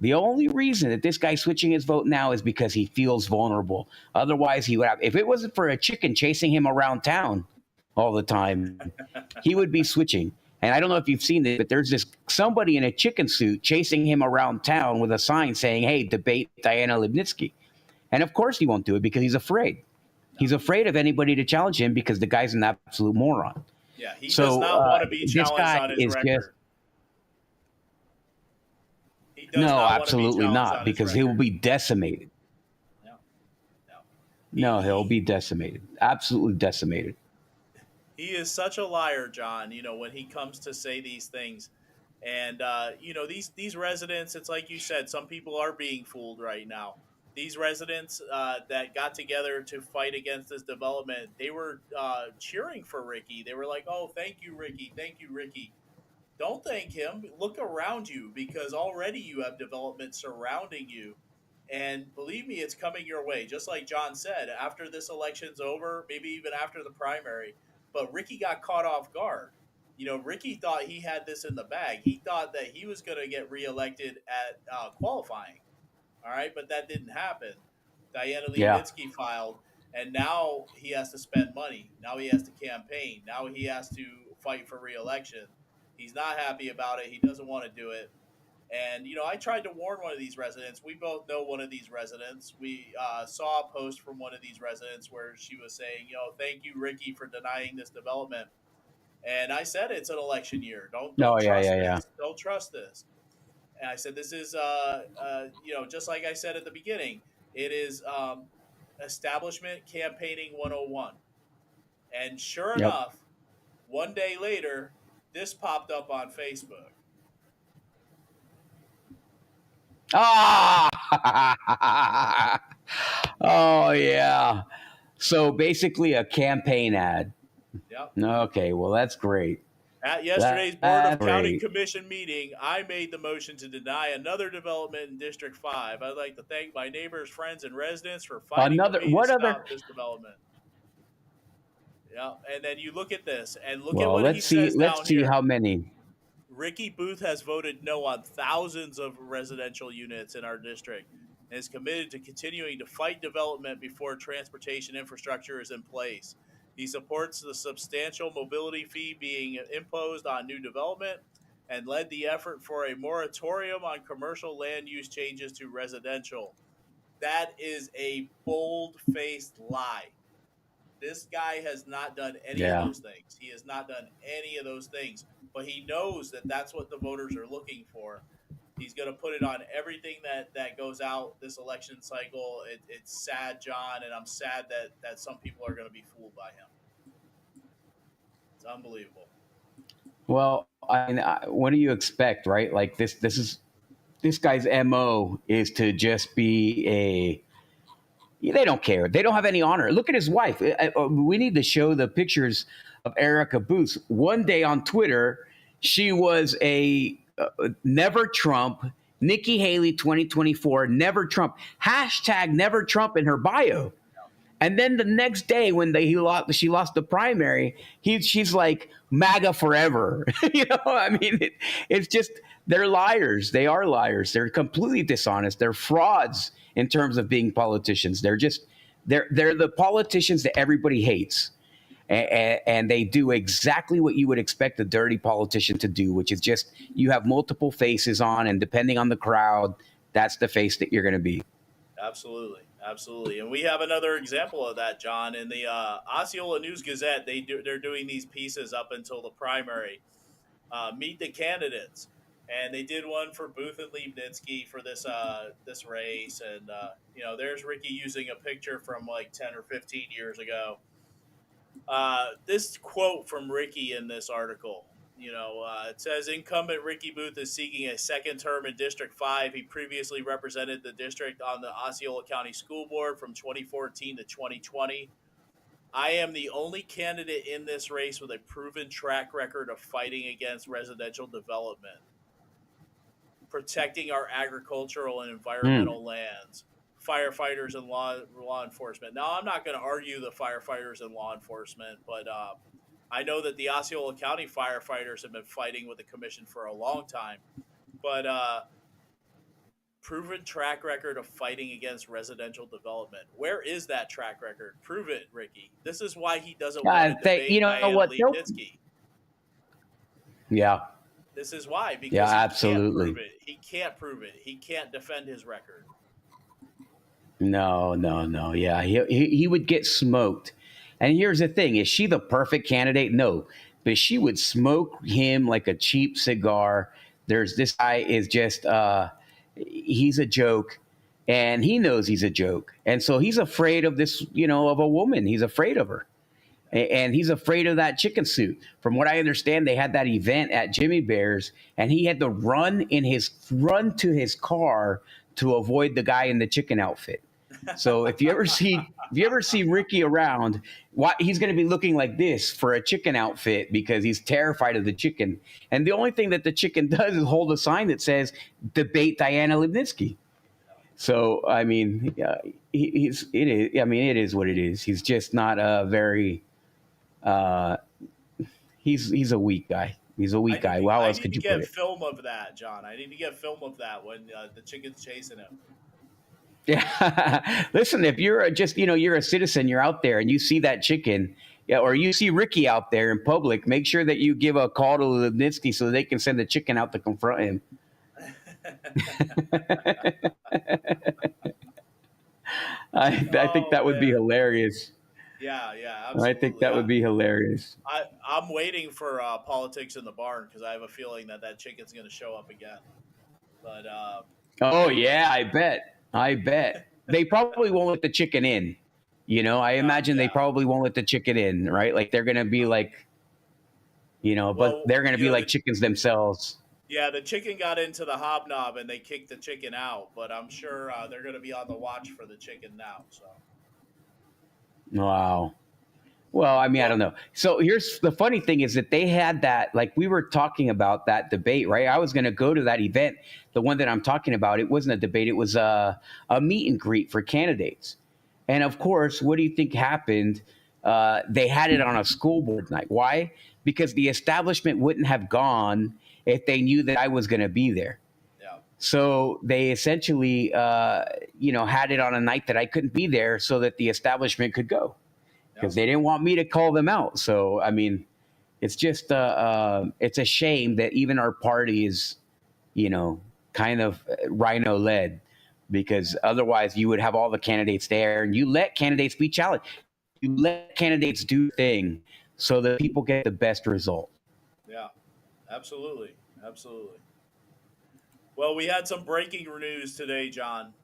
that this guy's switching his vote now is because he feels vulnerable. Otherwise, he would have, if it wasn't for a chicken chasing him around town all the time, he would be switching. And I don't know if you've seen it, but there's somebody in a chicken suit chasing him around town with a sign saying, hey, debate Diana Lipnitsky. And of course he won't do it because he's afraid. He's afraid of anybody to challenge him because the guy's an absolute moron. Yeah, he does not want to be challenged on his record. No, absolutely not, because he will be decimated. No, he'll be decimated. Absolutely decimated. He is such a liar, John, when he comes to say these things. And, these residents, it's like you said, some people are being fooled right now. These residents that got together to fight against this development, they were cheering for Ricky. They were like, oh, thank you, Ricky. Thank you, Ricky. Don't thank him. Look around you, because already you have development surrounding you. And believe me, it's coming your way. Just like John said, after this election's over, maybe even after the primary. But Ricky got caught off guard. Ricky thought he had this in the bag. He thought that he was going to get reelected at qualifying. All right, but that didn't happen. Diana Lipnitsky filed, and now he has to spend money. Now he has to campaign. Now he has to fight for re-election. He's not happy about it. He doesn't want to do it. And, I tried to warn one of these residents. We both know one of these residents. We saw a post from one of these residents where she was saying, thank you, Ricky, for denying this development. And I said it's an election year. Don't trust this. Don't trust this. And I said, this is, just like I said at the beginning, it is establishment campaigning 101. And sure enough, one day later, this popped up on Facebook. Oh, yeah. So basically a campaign ad. Yep. Okay, well, that's great. At yesterday's Board of County Commission meeting, I made the motion to deny another development in District 5. I'd like to thank my neighbors, friends, and residents for fighting with me to stop this development. Yeah, and then you look at this, and look at what he says down here. Let's see how many. Ricky Booth has voted no on thousands of residential units in our district and is committed to continuing to fight development before transportation infrastructure is in place. He supports the substantial mobility fee being imposed on new development and led the effort for a moratorium on commercial land use changes to residential. That is a bold-faced lie. This guy has not done any of those things. He has not done any of those things, but he knows that that's what the voters are looking for. He's going to put it on everything that goes out this election cycle. It's sad, John, and I'm sad that some people are going to be fooled by him. It's unbelievable. Well, I mean, what do you expect, right? Like this guy's MO is to just be they don't care. They don't have any honor. Look at his wife. We need to show the pictures of Erica Booth. One day on Twitter, she was a never Trump, Nikki Haley 2024, never Trump, hashtag never Trump in her bio. And then the next day when she lost the primary, she's like MAGA forever. I mean, it's just, they're liars. They are liars. They're completely dishonest. They're frauds in terms of being politicians. They're the politicians that everybody hates. And they do exactly what you would expect a dirty politician to do, which is just, you have multiple faces on, and depending on the crowd, that's the face that you're going to be. Absolutely. Absolutely. And we have another example of that, John. In the Osceola News-Gazette, they're doing these pieces up until the primary. Meet the candidates. And they did one for Booth and Liebnitzky for this race. And, there's Ricky using a picture from like 10 or 15 years ago. This quote from Ricky in this article, it says, incumbent Ricky Booth is seeking a second term in District 5. He previously represented the district on the Osceola County School Board from 2014 to 2020. I am the only candidate in this race with a proven track record of fighting against residential development, protecting our agricultural and environmental lands, firefighters and law enforcement. Now, I'm not going to argue the firefighters and law enforcement, but I know that the Osceola County firefighters have been fighting with the commission for a long time. But proven track record of fighting against residential development. Where is that track record? Prove it, Ricky. This is why he doesn't want to debate Diana Liebnitzky. Yeah. This is why, because absolutely. He can't prove it. He can't defend his record. No. Yeah, he would get smoked. And here's the thing. Is she the perfect candidate? No. But she would smoke him like a cheap cigar. This guy is just, he's a joke. And he knows he's a joke. And so he's afraid of this, of a woman. He's afraid of her. And he's afraid of that chicken suit. From what I understand, they had that event at Jimmy Bear's, and he had to run to his car to avoid the guy in the chicken outfit. So if you ever see Ricky around, he's going to be looking like this for a chicken outfit because he's terrified of the chicken. And the only thing that the chicken does is hold a sign that says "Debate Diana Liebnitzky." So I mean, it is what it is. He's just not a very. He's a weak guy. He's a weak guy. How else could you put it? I need to get film of that, John. I need to get film of that when the chicken's chasing him. Yeah. Listen, if you're you're a citizen, you're out there and you see that chicken Yeah, or you see Ricky out there in public, make sure that you give a call to Lipnitsky so they can send the chicken out to confront him. I think that would be hilarious. Yeah, absolutely. I think that would be hilarious. I'm waiting for politics in the barn because I have a feeling that chicken's going to show up again. But oh yeah, I bet they probably won't let the chicken in. I imagine they probably won't let the chicken in, right? Like they're going to be like, but they're going to be like chickens themselves. Yeah, the chicken got into the hobnob and they kicked the chicken out, but I'm sure they're going to be on the watch for the chicken now. So. Wow. Well, I mean, I don't know. So here's the funny thing is that they had that, like we were talking about that debate, right? I was going to go to that event, the one that I'm talking about. It wasn't a debate. It was a meet and greet for candidates. And of course, what do you think happened? They had it on a school board night. Why? Because the establishment wouldn't have gone if they knew that I was going to be there. Yeah. So they essentially, had it on a night that I couldn't be there so that the establishment could go because they didn't want me to call them out. So, I mean, it's just, it's a shame that even our party is, kind of rhino led because otherwise you would have all the candidates there and you let candidates be challenged. You let candidates do thing so that people get the best result. Yeah, absolutely. Well, we had some breaking news today, John.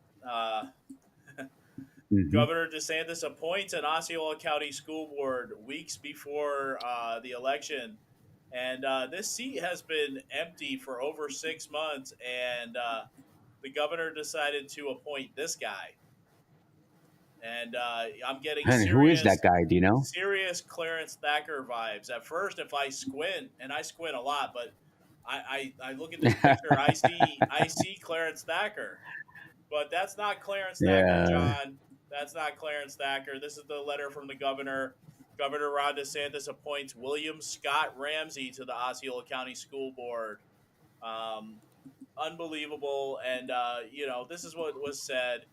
Governor DeSantis appoints an Osceola County School Board weeks before the election. And this seat has been empty for over 6 months. And the governor decided to appoint this guy. And I'm getting serious. Who is that guy? Do you know? Serious Clarence Thacker vibes. At first, if I squint, and I squint a lot, but I look at this picture, I see Clarence Thacker. But that's not Clarence Thacker, John. That's not Clarence Thacker. This is the letter from the governor. Governor Ron DeSantis appoints William Scott Ramsey to the Osceola County School Board. Unbelievable. And, this is what was said.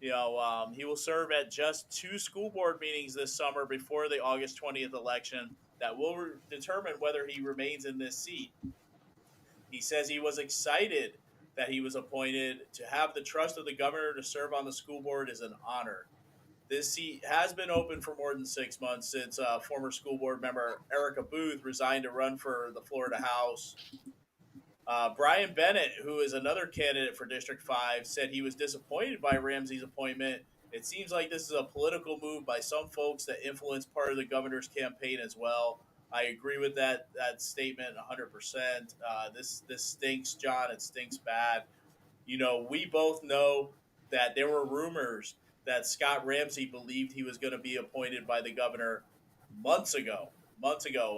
He will serve at just 2 school board meetings this summer before the August 20th election that will determine whether he remains in this seat. He says he was excited that he was appointed. To have the trust of the governor to serve on the school board is an honor. This seat has been open for more than 6 months since former school board member Erica Booth resigned to run for the Florida House. Brian Bennett, who is another candidate for District 5, said he was disappointed by Ramsey's appointment. It seems like this is a political move by some folks that influence part of the governor's campaign as well. I agree with that statement 100%. This stinks, John. It stinks bad. We both know that there were rumors that Scott Ramsey believed he was going to be appointed by the governor months ago,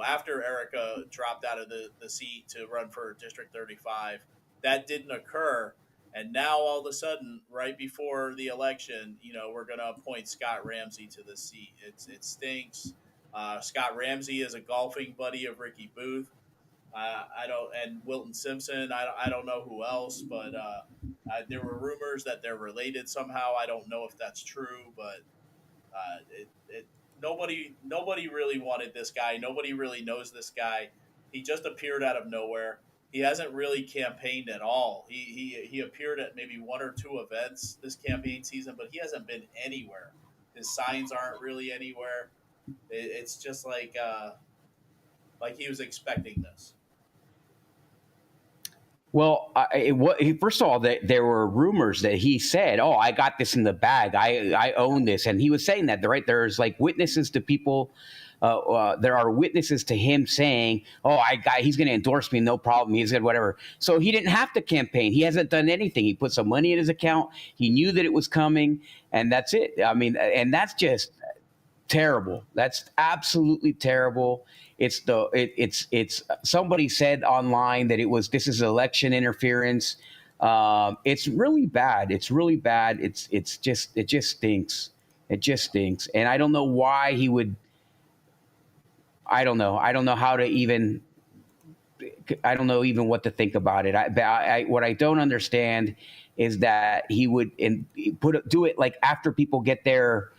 after Erica dropped out of the seat to run for District 35. That didn't occur. And now all of a sudden, right before the election, we're going to appoint Scott Ramsey to the seat. It stinks. Scott Ramsey is a golfing buddy of Ricky Booth. And Wilton Simpson. I don't know who else, but there were rumors that they're related somehow. I don't know if that's true, but nobody really wanted this guy. Nobody really knows this guy. He just appeared out of nowhere. He hasn't really campaigned at all. He appeared at maybe 1 or 2 events this campaign season, but he hasn't been anywhere. His signs aren't really anywhere. It's just like he was expecting this. Well, first of all, there were rumors that he said, "Oh, I got this in the bag. I own this," and he was saying that, right? There's like witnesses to people. There are witnesses to him saying, "Oh, he's going to endorse me, no problem. He's good, whatever." So he didn't have to campaign. He hasn't done anything. He put some money in his account. He knew that it was coming, and that's it. I mean, and that's just terrible. That's absolutely terrible. It's somebody said online that this is election interference. It's really bad. It's really bad. It just stinks. It just stinks. And I don't know why he would. I don't know how to even. I don't know even what to think about it. What I don't understand is that he would do it like after people get their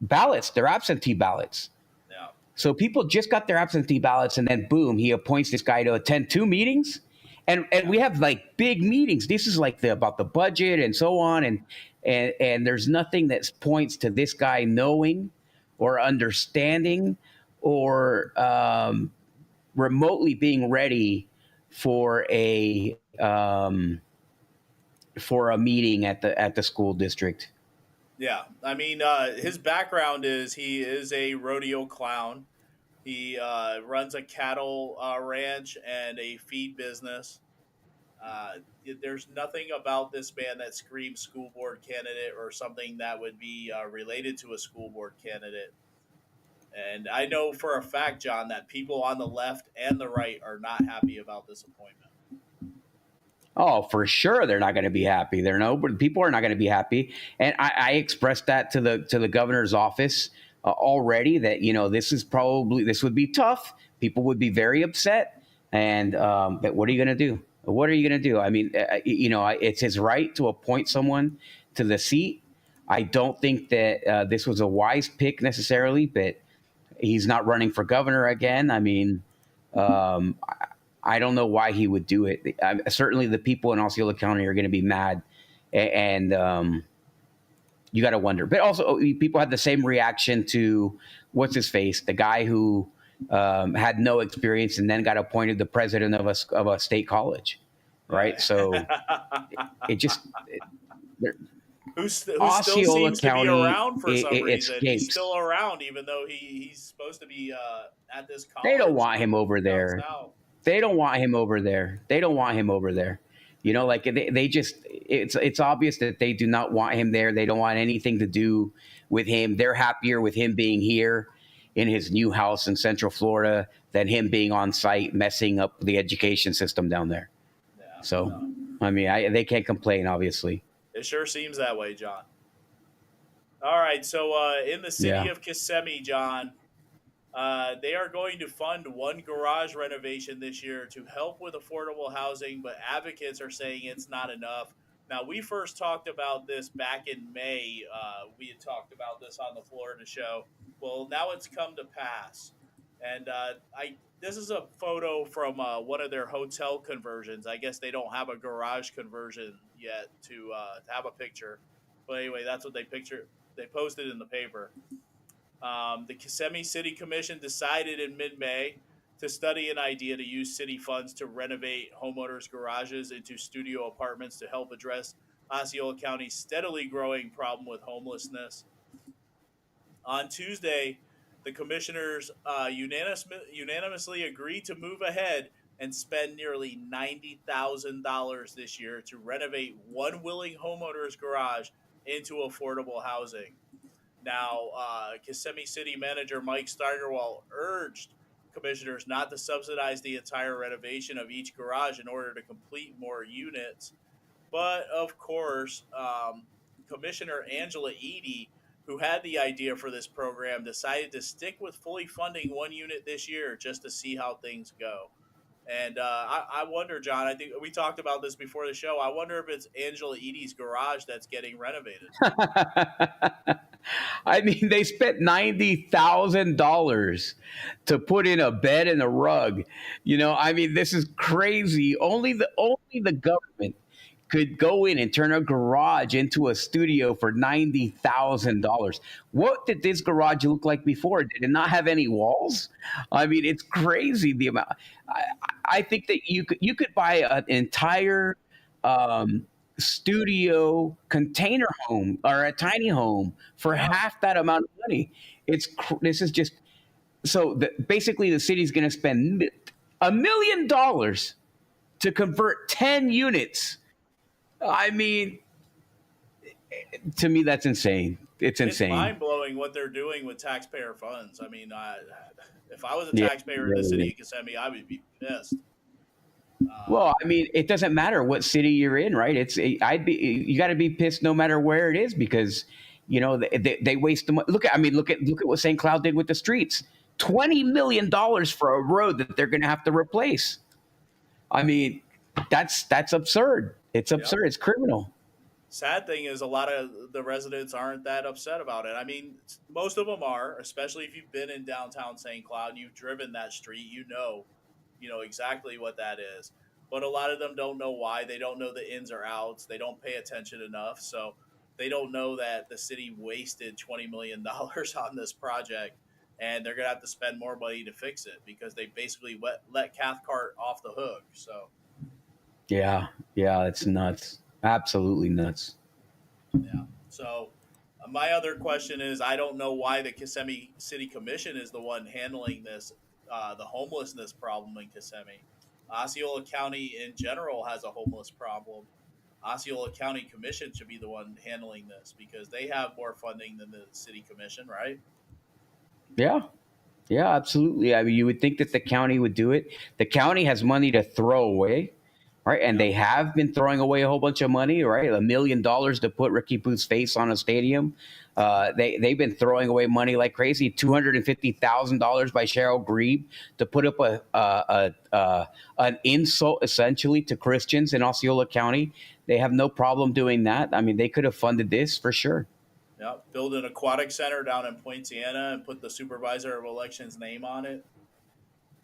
ballots, their absentee ballots. Yeah. So people just got their absentee ballots, and then boom, he appoints this guy to attend 2 meetings. And we have like big meetings. This is like about the budget and so on. And there's nothing that points to this guy knowing or understanding or remotely being ready for a meeting at the school district. Yeah, I mean, his background is he is a rodeo clown. He runs a cattle ranch and a feed business. There's nothing about this man that screams school board candidate or something that would be related to a school board candidate. And I know for a fact, John, that people on the left and the right are not happy about this appointment. Oh, for sure, they're not going to be happy. People are not going to be happy, and I expressed that to the governor's office already. That this would be tough. People would be very upset, and but what are you going to do? What are you going to do? I mean, it's his right to appoint someone to the seat. I don't think that this was a wise pick necessarily, but he's not running for governor again. I mean, I don't know why he would do it. Certainly the people in Osceola County are going to be mad, and you got to wonder. But also people had the same reaction to what's his face, the guy who had no experience and then got appointed the president of a state college, right? So who still seems to be around for some reason. He's still around, even though he's supposed to be at this college. They don't want him over there. They don't want him over there. Like it's obvious that they do not want him there. They don't want anything to do with him. They're happier with him being here in his new house in Central Florida than him being on site messing up the education system down there. Yeah, so, I mean, they can't complain, obviously. It sure seems that way, John. All right, so in the city of Kissimmee, John, they are going to fund one garage renovation this year to help with affordable housing, but advocates are saying it's not enough. Now, we first talked about this back in May. We had talked about this on the Florida show. Well, now it's come to pass. And this is a photo from one of their hotel conversions. I guess they don't have a garage conversion yet to have a picture. But anyway, that's what they posted in the paper. The Kissimmee City Commission decided in mid-May to study an idea to use city funds to renovate homeowners' garages into studio apartments to help address Osceola County's steadily growing problem with homelessness. On Tuesday, the commissioners unanimously agreed to move ahead and spend nearly $90,000 this year to renovate one willing homeowner's garage into affordable housing. Now, Kissimmee City Manager Mike Steigerwald urged commissioners not to subsidize the entire renovation of each garage in order to complete more units. But, of course, Commissioner Angela Eady, who had the idea for this program, decided to stick with fully funding one unit this year just to see how things go. And I wonder, John, I think we talked about this before the show. I wonder if it's Angela Eady's garage that's getting renovated. I mean, they spent $90,000 to put in a bed and a rug. I mean, this is crazy. Only the government could go in and turn a garage into a studio for $90,000. What did this garage look like before? Did it not have any walls? I mean, it's crazy the amount. I think that you could buy an entire studio container home or a tiny home for half that amount of money. This is just so. Basically, the city's going to spend $1 million to convert 10 units. I mean, to me, that's insane. It's insane. It's mind-blowing what they're doing with taxpayer funds. I mean, if I was a taxpayer in the city of Kissimmee, I would be pissed. Well, I mean, it doesn't matter what city you're in, right? You got to be pissed no matter where it is because, they waste the money. Look at what St. Cloud did with the streets. $20 million for a road that they're going to have to replace. I mean, that's absurd. It's absurd. It's criminal. sad thing is a lot of the residents aren't that upset about it. I mean, most of them are, especially if you've been in downtown St. Cloud and you've driven that street, you know exactly what that is. But a lot of them don't know why. They don't know the ins or outs. They don't pay attention enough. So they don't know that the city wasted $20 million on this project, and they're going to have to spend more money to fix it because they basically let Cathcart off the hook. So, Yeah, yeah, it's nuts. Absolutely nuts. So, my other question is, I don't know why the Kissimmee City Commission is the one handling this, the homelessness problem in Kissimmee. Osceola County in general has a homeless problem. Osceola County Commission should be the one handling this because they have more funding than the City Commission, right? Yeah, yeah, absolutely. I mean, you would think that the county would do it. The county has money to throw away, right? And they have been throwing away a whole bunch of money, right? $1 million to put Ricky Booth's face on a stadium. They've been throwing away money like crazy. $250,000 by Cheryl Grebe to put up an insult essentially to Christians in Osceola County. They have no problem doing that. I mean, they could have funded this for sure. Yeah, build an aquatic center down in Poinciana and put the supervisor of elections name on it.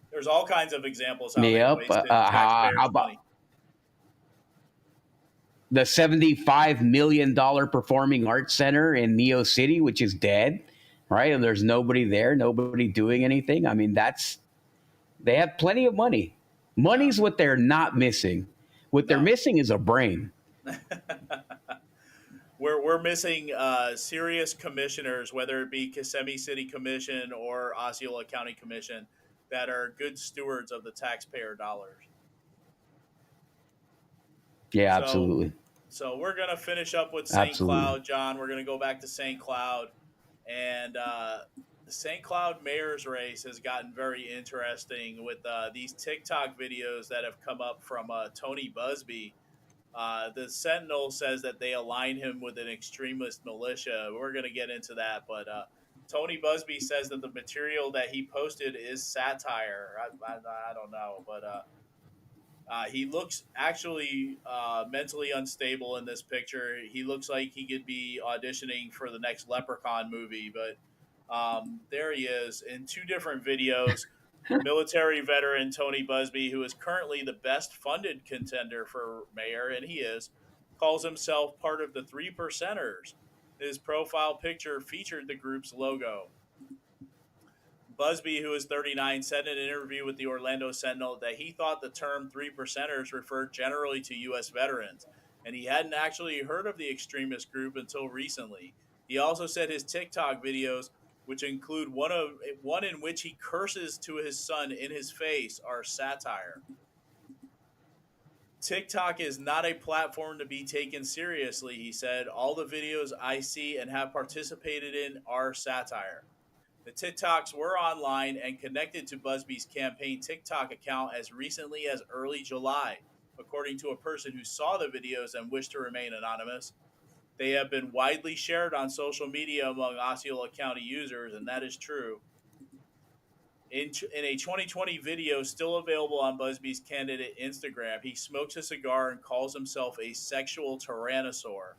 There's all kinds of examples how they wasted taxpayers' money. The $75 million performing arts center in Neo City, which is dead, right? And there's nobody there, nobody doing anything. I mean, they have plenty of money. Money's what they're not missing. What they're missing is a brain. We're missing serious commissioners, whether it be Kissimmee City Commission or Osceola County Commission, that are good stewards of the taxpayer dollars. Yeah, absolutely. So we're going to finish up with St. Cloud, John. We're going to go back to St. Cloud. And the St. Cloud mayor's race has gotten very interesting with these TikTok videos that have come up from Tony Busby. The Sentinel says that they align him with an extremist militia. We're going to get into that. But Tony Busby says that the material that he posted is satire. I don't know, but he looks actually mentally unstable in this picture. He looks like he could be auditioning for the next Leprechaun movie, but there he is in two different videos. Military veteran Tony Busby, who is currently the best funded contender for mayor, and he calls himself part of the 3%ers. His profile picture featured the group's logo. Busby, who is 39, said in an interview with the Orlando Sentinel that he thought the term 3%ers referred generally to U.S. veterans, and he hadn't actually heard of the extremist group until recently. He also said his TikTok videos, which include one in which he curses to his son in his face, are satire. TikTok is not a platform to be taken seriously, he said. All the videos I see and have participated in are satire. The TikToks were online and connected to Busby's campaign TikTok account as recently as early July, according to a person who saw the videos and wished to remain anonymous. They have been widely shared on social media among Osceola County users, and that is true. In a 2020 video still available on Busby's candidate Instagram, he smokes a cigar and calls himself a sexual tyrannosaur.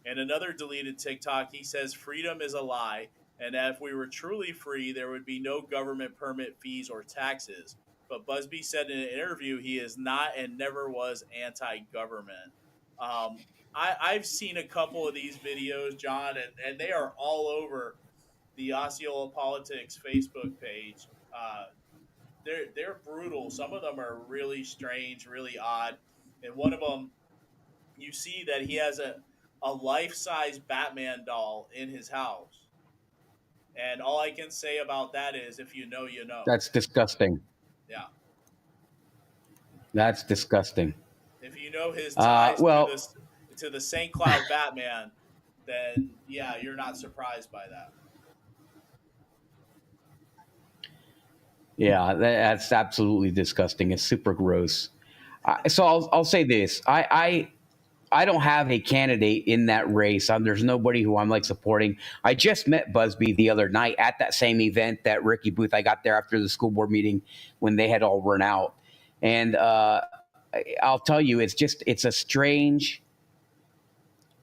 In another deleted TikTok, he says freedom is a lie, and that if we were truly free, there would be no government permit fees or taxes. But Busby said in an interview he is not and never was anti-government. I've seen a couple of these videos, John, and they are all over the Osceola Politics Facebook page. They're brutal. Some of them are really strange, really odd. And one of them, you see that he has a life-size Batman doll in his house. And all I can say about that is, if you know, you know. That's disgusting. Yeah. That's disgusting. If you know his ties to the St. Cloud Batman, then yeah, you're not surprised by that. Yeah, that's absolutely disgusting. It's super gross. So I'll say this: I don't have a candidate in that race. There's nobody who I'm like supporting. I just met Busby the other night at that same event that Ricky Booth. I got there after the school board meeting when they had all run out, and I'll tell you, it's a strange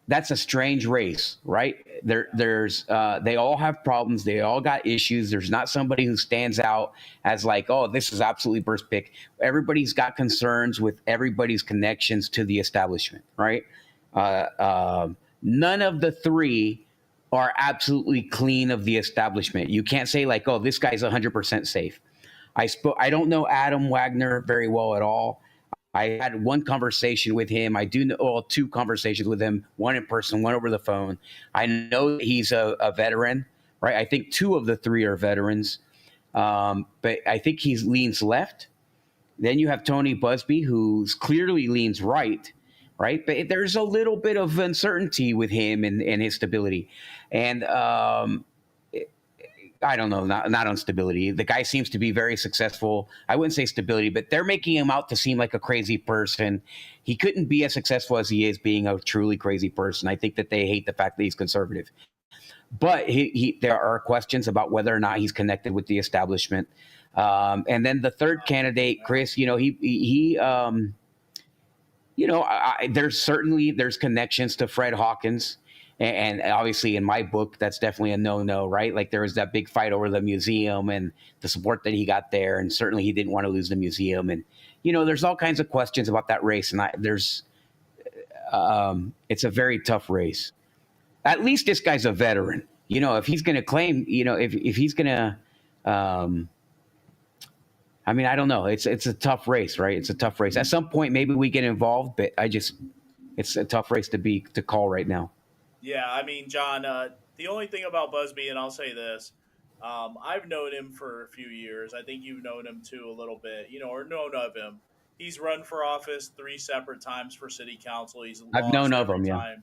that's a strange race, right? They all have problems. They all got issues. There's not somebody who stands out as like, oh, this is absolutely first pick. Everybody's got concerns with everybody's connections to the establishment, right? None of the three are absolutely clean of the establishment. You can't say like, oh, this guy's 100% safe. I don't know Adam Wagner very well at all. I had one conversation with him. I do know, well, two conversations with him, one in person, one over the phone. I know that he's a veteran, right? I think two of the three are veterans, but I think he leans left. Then you have Tony Busby, who clearly leans right? But there's a little bit of uncertainty with him and his stability. And I don't know, not on stability. The guy seems to be very successful. I wouldn't say stability, but they're making him out to seem like a crazy person. He couldn't be as successful as he is being a truly crazy person. I think that they hate the fact that he's conservative. But there are questions about whether or not he's connected with the establishment. And then the third candidate, Chris, there's connections to Fred Hawkins. And obviously in my book, that's definitely a no-no, right? Like there was that big fight over the museum and the support that he got there. And certainly he didn't want to lose the museum. And, there's all kinds of questions about that race. And it's a very tough race. At least this guy's a veteran. If he's going to claim, if he's going to, I don't know. It's a tough race, right? It's a tough race. At some point, maybe we get involved, but it's a tough race to call right now. Yeah, John, the only thing about Busby, and I'll say this, I've known him for a few years. I think you've known him too a little bit, or known of him. He's run for office 3 separate times for city council. I've known of him, yeah.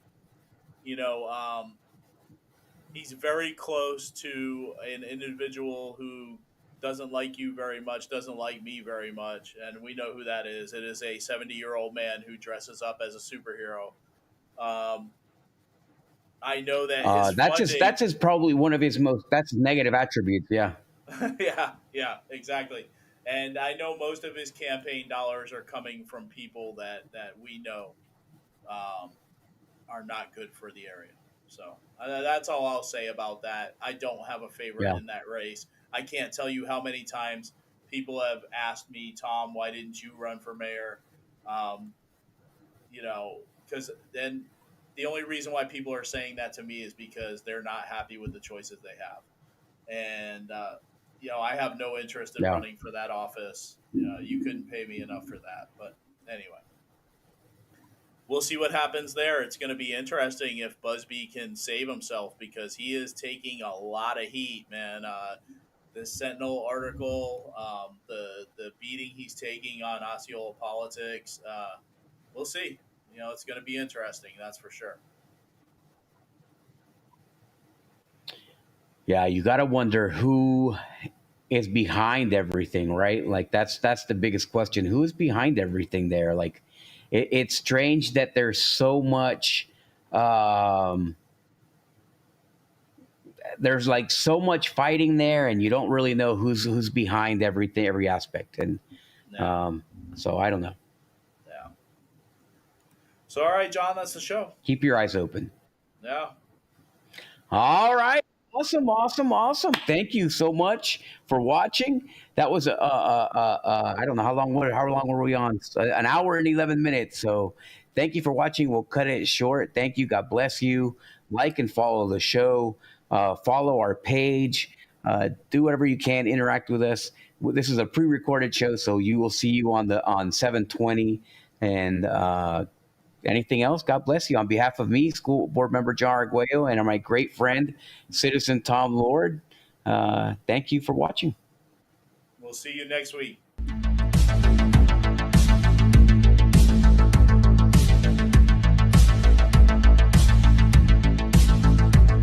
He's very close to an individual who doesn't like you very much, doesn't like me very much, and we know who that is. It is a 70-year-old man who dresses up as a superhero. I know that that's his probably one of his that's negative attributes. Yeah. yeah, exactly. And I know most of his campaign dollars are coming from people that we know are not good for the area. So that's all I'll say about that. I don't have a favorite in that race. I can't tell you how many times people have asked me, Tom, why didn't you run for mayor? Because then the only reason why people are saying that to me is because they're not happy with the choices they have. And, I have no interest in running for that office. You couldn't pay me enough for that. But anyway, we'll see what happens there. It's going to be interesting if Busby can save himself because he is taking a lot of heat, man. The Sentinel article, the beating he's taking on Osceola politics, we'll see. It's going to be interesting, that's for sure. Yeah, you got to wonder who is behind everything, right? Like that's the biggest question. Who is behind everything there? Like it's strange that there's so much there's like so much fighting there and you don't really know who's behind everything, every aspect. And so I don't know. So, all right, John, that's the show. Keep your eyes open. Yeah. All right. Awesome. Thank you so much for watching. That was I don't know how long were we on? An hour and 11 minutes. So thank you for watching. We'll cut it short. Thank you. God bless you. Like and follow the show. Follow our page. Do whatever you can. Interact with us. This is a pre-recorded show, so you will see you on 720. And anything else, God bless you. On behalf of me, School Board Member John Arguello, and my great friend, Citizen Tom Lord, thank you for watching. We'll see you next week.